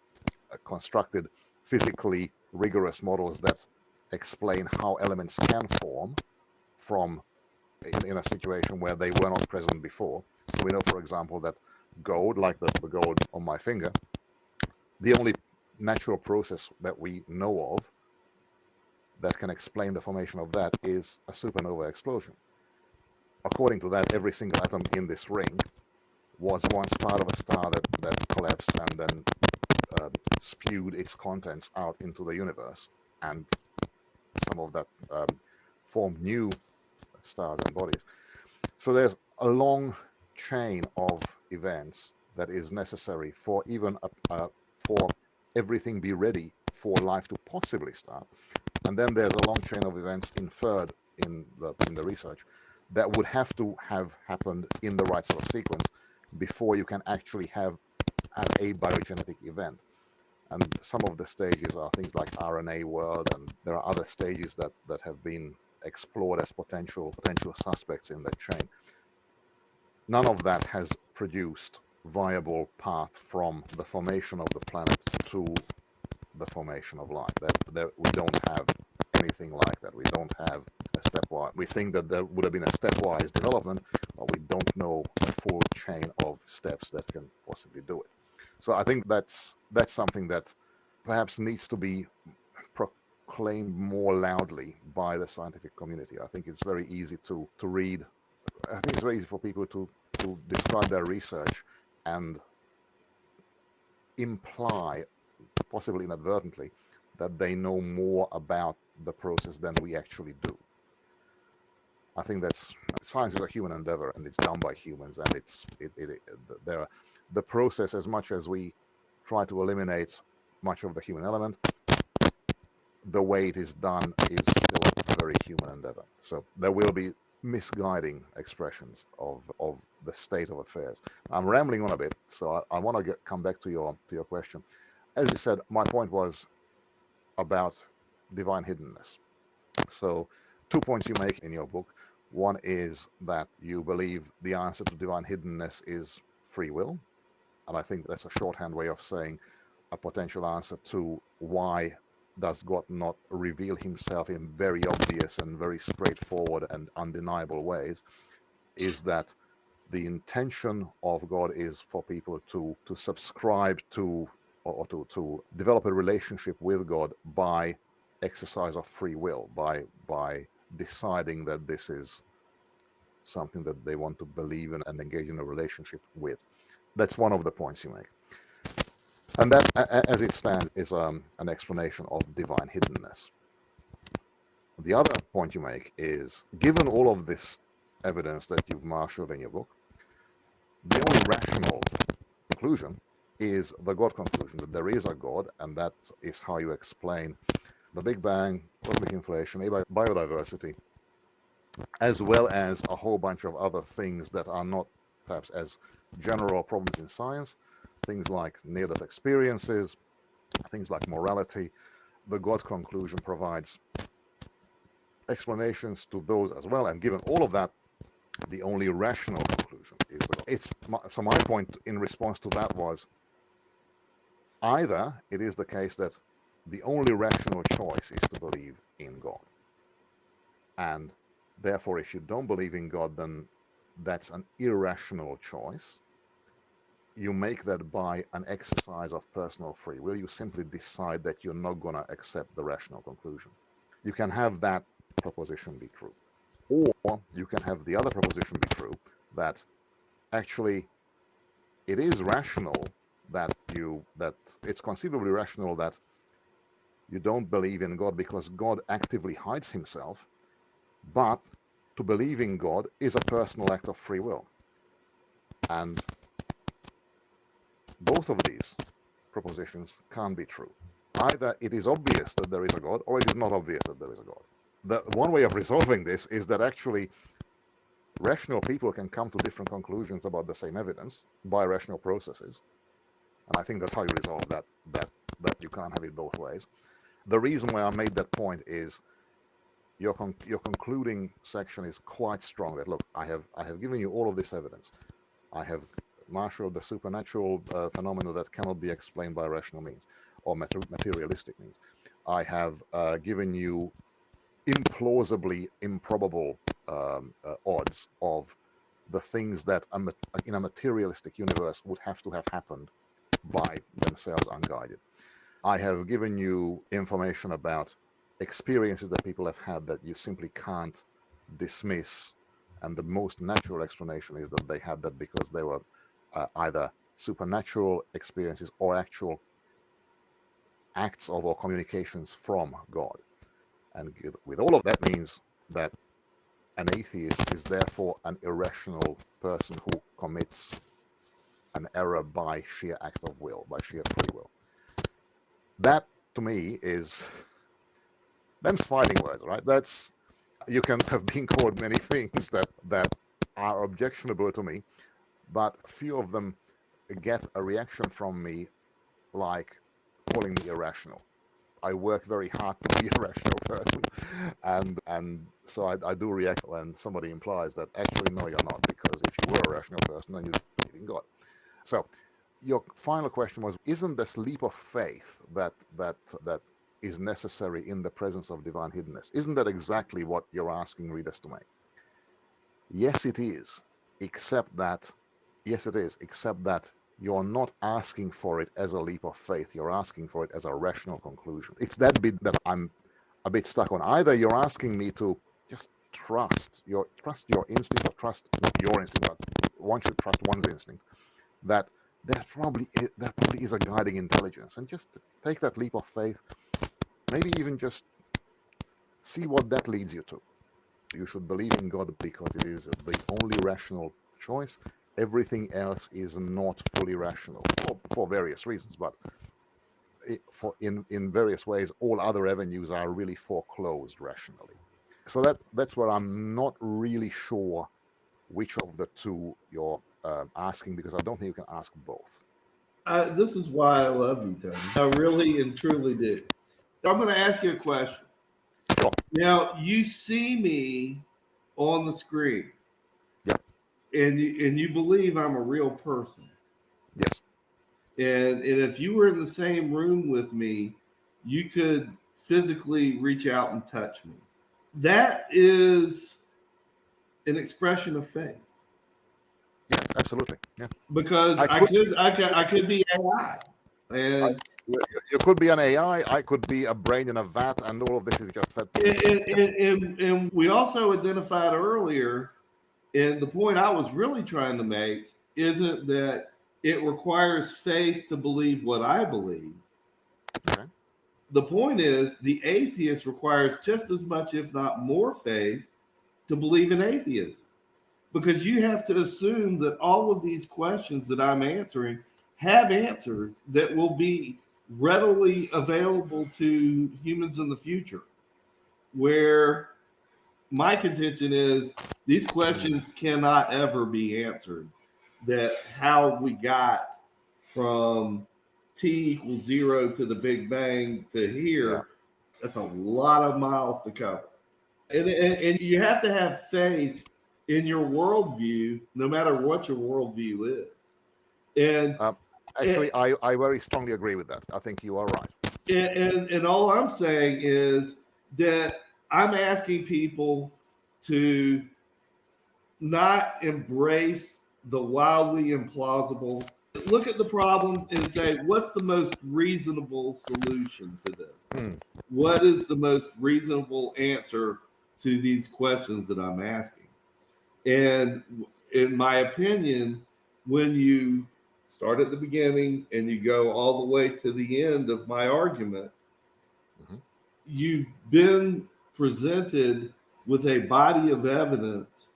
S2: constructed physically rigorous models that explain how elements can form from in a situation where they were not present before. So we know, for example, that gold, like the gold on my finger, the only natural process that we know of that can explain the formation of that is a supernova explosion. According to that, every single atom in this ring was once part of a star that collapsed and then spewed its contents out into the universe, and some of that formed new stars and bodies. So there's a long chain of events that is necessary for even for everything be ready for life to possibly start. And then there's a long chain of events inferred in the research that would have to have happened in the right sort of sequence before you can actually have an abiogenetic event. And some of the stages are things like RNA world, and there are other stages that have been explored as potential suspects in that chain. None of that has produced viable path from the formation of the planet to the formation of life. We don't have anything like that. We don't have a stepwise. We think that there would have been a stepwise development, but we don't know a full chain of steps that can possibly do it. So I think that's something that perhaps needs to be proclaimed more loudly by the scientific community. I think it's very easy to read. I think it's very easy for people to describe their research and imply, possibly inadvertently, that they know more about the process than we actually do. I think that's science is a human endeavor, and it's done by humans, and the process, as much as we try to eliminate much of the human element, the way it is done is still a very human endeavor. So there will be misguiding expressions of the state of affairs. I'm rambling on a bit, so I want to come back to your question. As you said, my point was about divine hiddenness. So 2 points you make in your book. One is that you believe the answer to divine hiddenness is free will. And I think that's a shorthand way of saying a potential answer to why does God not reveal himself in very obvious and very straightforward and undeniable ways, is that the intention of God is for people to subscribe to or to develop a relationship with God by exercise of free will, by deciding that this is something that they want to believe in and engage in a relationship with. That's one of the points you make. And that, as it stands, is an explanation of divine hiddenness. The other point you make is, given all of this evidence that you've marshaled in your book, the only rational conclusion is the God conclusion, that there is a God, and that is how you explain the Big Bang, cosmic inflation, biodiversity, as well as a whole bunch of other things that are not perhaps as general problems in science, things like near-death experiences, things like morality. The God conclusion provides explanations to those as well, and given all of that, the only rational conclusion is the God. So my point in response to that was, either it is the case that the only rational choice is to believe in God, and therefore if you don't believe in God, then that's an irrational choice. You make that by an exercise of personal free will. You simply decide that you're not going to accept the rational conclusion. You can have that proposition be true. Or you can have the other proposition be true, that actually it is rational that it's conceivably rational that you don't believe in God because God actively hides himself, but to believe in God is a personal act of free will. And both of these propositions can't be true. Either it is obvious that there is a God, or it is not obvious that there is a God. The one way of resolving this is that actually rational people can come to different conclusions about the same evidence by rational processes. And I think that's how you resolve that you can't have it both ways. The reason why I made that point is your concluding section is quite strong. That, look, I have given you all of this evidence. I have marshaled the supernatural phenomena that cannot be explained by rational means or materialistic means. I have given you implausibly improbable odds of the things that in a materialistic universe would have to have happened by themselves unguided. I have given you information about experiences that people have had that you simply can't dismiss, and the most natural explanation is that they had that because they were either supernatural experiences or actual acts of or communications from God. And with all of that means that an atheist is therefore an irrational person who commits an error by sheer act of will, by sheer free will. That, to me, them's fighting words, right? That's, you can have been called many things that are objectionable to me, but few of them get a reaction from me like calling me irrational. I work very hard to be a rational person, and so I do react when somebody implies that actually no, you're not, because if you were a rational person, then you'd believe in God. So your final question was, isn't this leap of faith that is necessary in the presence of divine hiddenness? Isn't that exactly what you're asking readers to make? Yes, it is, except that you're not asking for it as a leap of faith. You're asking for it as a rational conclusion. It's that bit that I'm a bit stuck on. Either you're asking me to just trust your instinct, or trust not your instinct, but one should trust one's instinct, that there probably is a guiding intelligence, and just take that leap of faith maybe even just see what that leads you to. You should believe in God because it is the only rational choice. Everything else is not fully rational for various reasons, but in various ways, all other avenues are really foreclosed rationally. So that's where I'm not really sure which of the two you're asking, because I don't think you can ask both.
S1: This is why I love you, Tony. I really and truly do. I'm going to ask you a question.
S2: Sure.
S1: Now, you see me on the screen,
S2: Yeah.
S1: and you believe I'm a real person.
S2: Yes.
S1: And if you were in the same room with me, you could physically reach out and touch me. That is an expression of faith.
S2: Yes, absolutely. Yeah.
S1: Because I could be AI, and
S2: you could be an AI. I could be a brain in a vat, and all of this is just fed.
S1: and we also identified earlier, and the point I was really trying to make isn't that it requires faith to believe what I believe.
S2: Okay.
S1: The point is the atheist requires just as much, if not more, faith to believe in atheism. Because you have to assume that all of these questions that I'm answering have answers that will be readily available to humans in the future. Where my contention is these questions cannot ever be answered. That how we got from t equals 0 to the Big Bang to here,
S2: Yeah.
S1: that's a lot of miles to cover. And you have to have faith in your worldview, no matter what your worldview is. And
S2: Actually, I very strongly agree with that. I think you are right.
S1: and all I'm saying is that I'm asking people to not embrace the wildly implausible. Look at the problems and say, what's the most reasonable solution to this? What is the most reasonable answer to these questions that I'm asking? And in my opinion, when you start at the beginning and you go all the way to the end of my argument, you've been presented with a body of evidence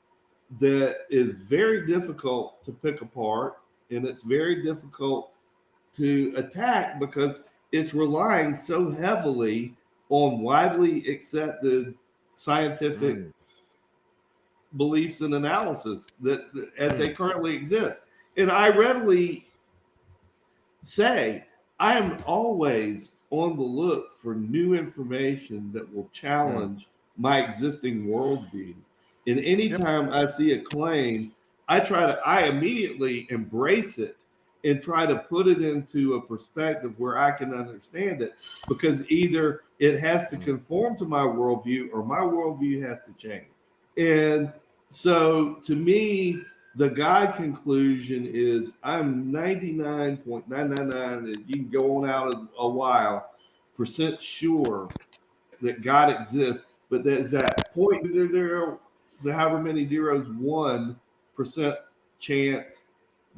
S1: that is very difficult to pick apart, and it's very difficult to attack because it's relying so heavily on widely accepted scientific beliefs and analysis that as they currently exist. And I readily say I am always on the look for new information that will challenge my existing worldview. And anytime I see a claim, I immediately embrace it and try to put it into a perspective where I can understand it, because either it has to conform to my worldview or my worldview has to change. And so to me, the God conclusion is I'm 99.999, that you can go on out a while, percent sure that God exists, but there's that point zero, the however many zeros, 1% chance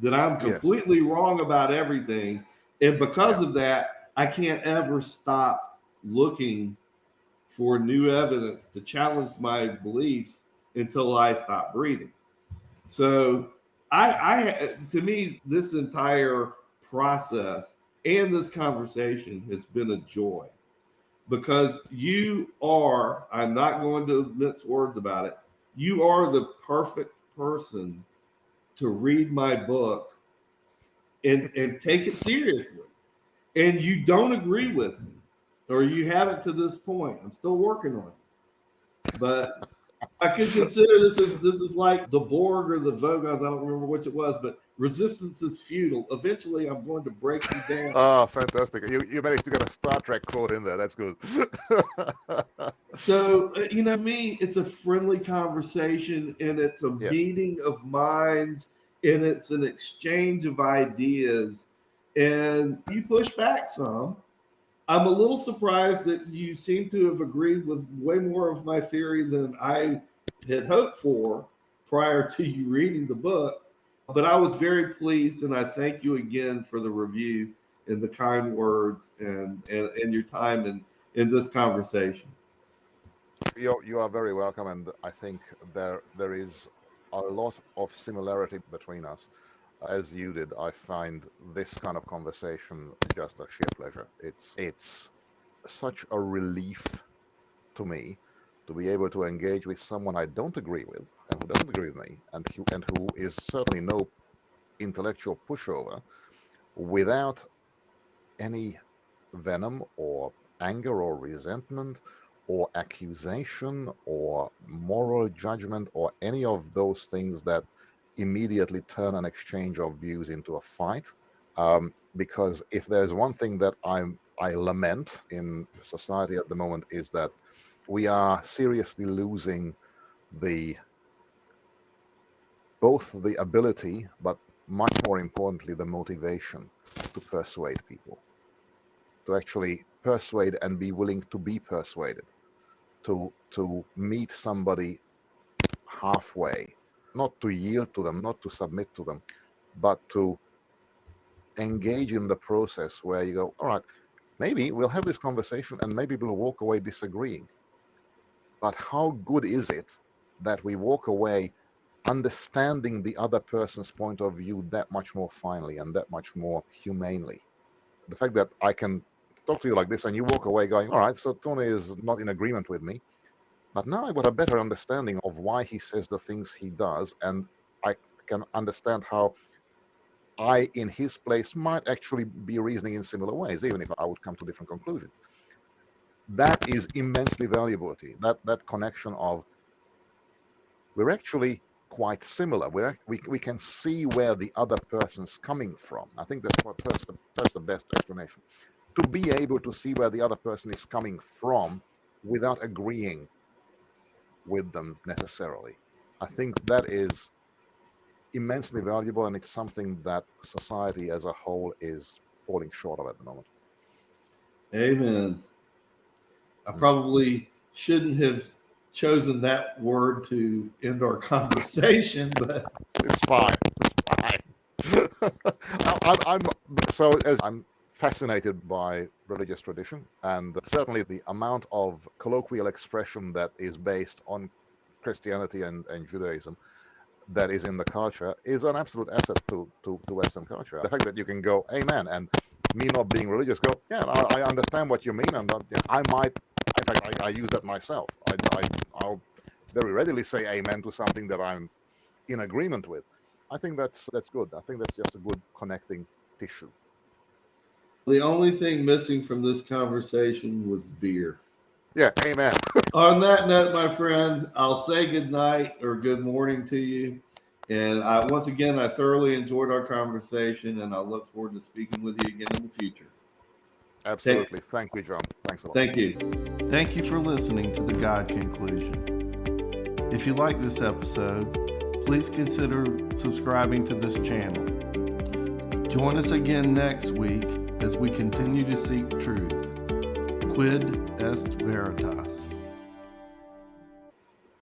S1: that I'm completely wrong about everything. And because of that, I can't ever stop looking for new evidence to challenge my beliefs until I stop breathing. So to me, this entire process and this conversation has been a joy, because I'm not going to mince words about it, you are the perfect person to read my book and take it seriously. And you don't agree with me, or you haven't to this point. I'm still working on it. But I could consider this is like the Borg or the Vogons. I don't remember which it was, but resistance is futile. Eventually, I'm going to break you down.
S2: Oh, fantastic! You managed to get a Star Trek quote in there. That's good.
S1: So me, it's a friendly conversation, and it's a meeting of minds, and it's an exchange of ideas. And you push back some. I'm a little surprised that you seem to have agreed with way more of my theories than I had hoped for prior to you reading the book. But I was very pleased, and I thank you again for the review and the kind words and your time in this conversation.
S2: You are very welcome, and I think there is a lot of similarity between us. As you did, I find this kind of conversation just a sheer pleasure. It's such a relief to me to be able to engage with someone I don't agree with, and who doesn't agree with me, and who is certainly no intellectual pushover, without any venom or anger or resentment or accusation or moral judgment or any of those things that immediately turn an exchange of views into a fight. Because if there's one thing that I lament in society at the moment, is that we are seriously losing both the ability, but much more importantly, the motivation to persuade people, to actually persuade and be willing to be persuaded, to meet somebody halfway, not to yield to them, not to submit to them, but to engage in the process where you go, all right, maybe we'll have this conversation and maybe we'll walk away disagreeing. But how good is it that we walk away understanding the other person's point of view that much more finely and that much more humanely? The fact that I can talk to you like this and you walk away going, all right, so Tony is not in agreement with me, but now I've got a better understanding of why he says the things he does, and I can understand how I, in his place, might actually be reasoning in similar ways, even if I would come to different conclusions. That is immensely valuable to you. That connection of, we're actually quite similar. We can see where the other person's coming from. I think that's the best explanation. To be able to see where the other person is coming from without agreeing with them necessarily. I think that is immensely valuable, and it's something that society as a whole is falling short of at the moment.
S1: Amen. I probably shouldn't have chosen that word to end our conversation, but
S2: it's fine. It's fine. I'm fascinated by religious tradition, and certainly the amount of colloquial expression that is based on Christianity and Judaism that is in the culture is an absolute asset to Western culture. The fact that you can go amen, and me not being religious go, yeah, I understand what you mean, and I might, in fact, I use that myself. I'll very readily say amen to something that I'm in agreement with. I think that's good. I think that's just a good connecting tissue.
S1: The only thing missing from this conversation was beer.
S2: Yeah, amen.
S1: On that note, my friend, I'll say good night or good morning to you. And once again, I thoroughly enjoyed our conversation, and I look forward to speaking with you again in the future.
S2: Absolutely. Thank you, John. Thanks a lot.
S1: Thank you. Thank you for listening to The God Conclusion. If you like this episode, please consider subscribing to this channel. Join us again next week as we continue to seek truth. Quid est veritas.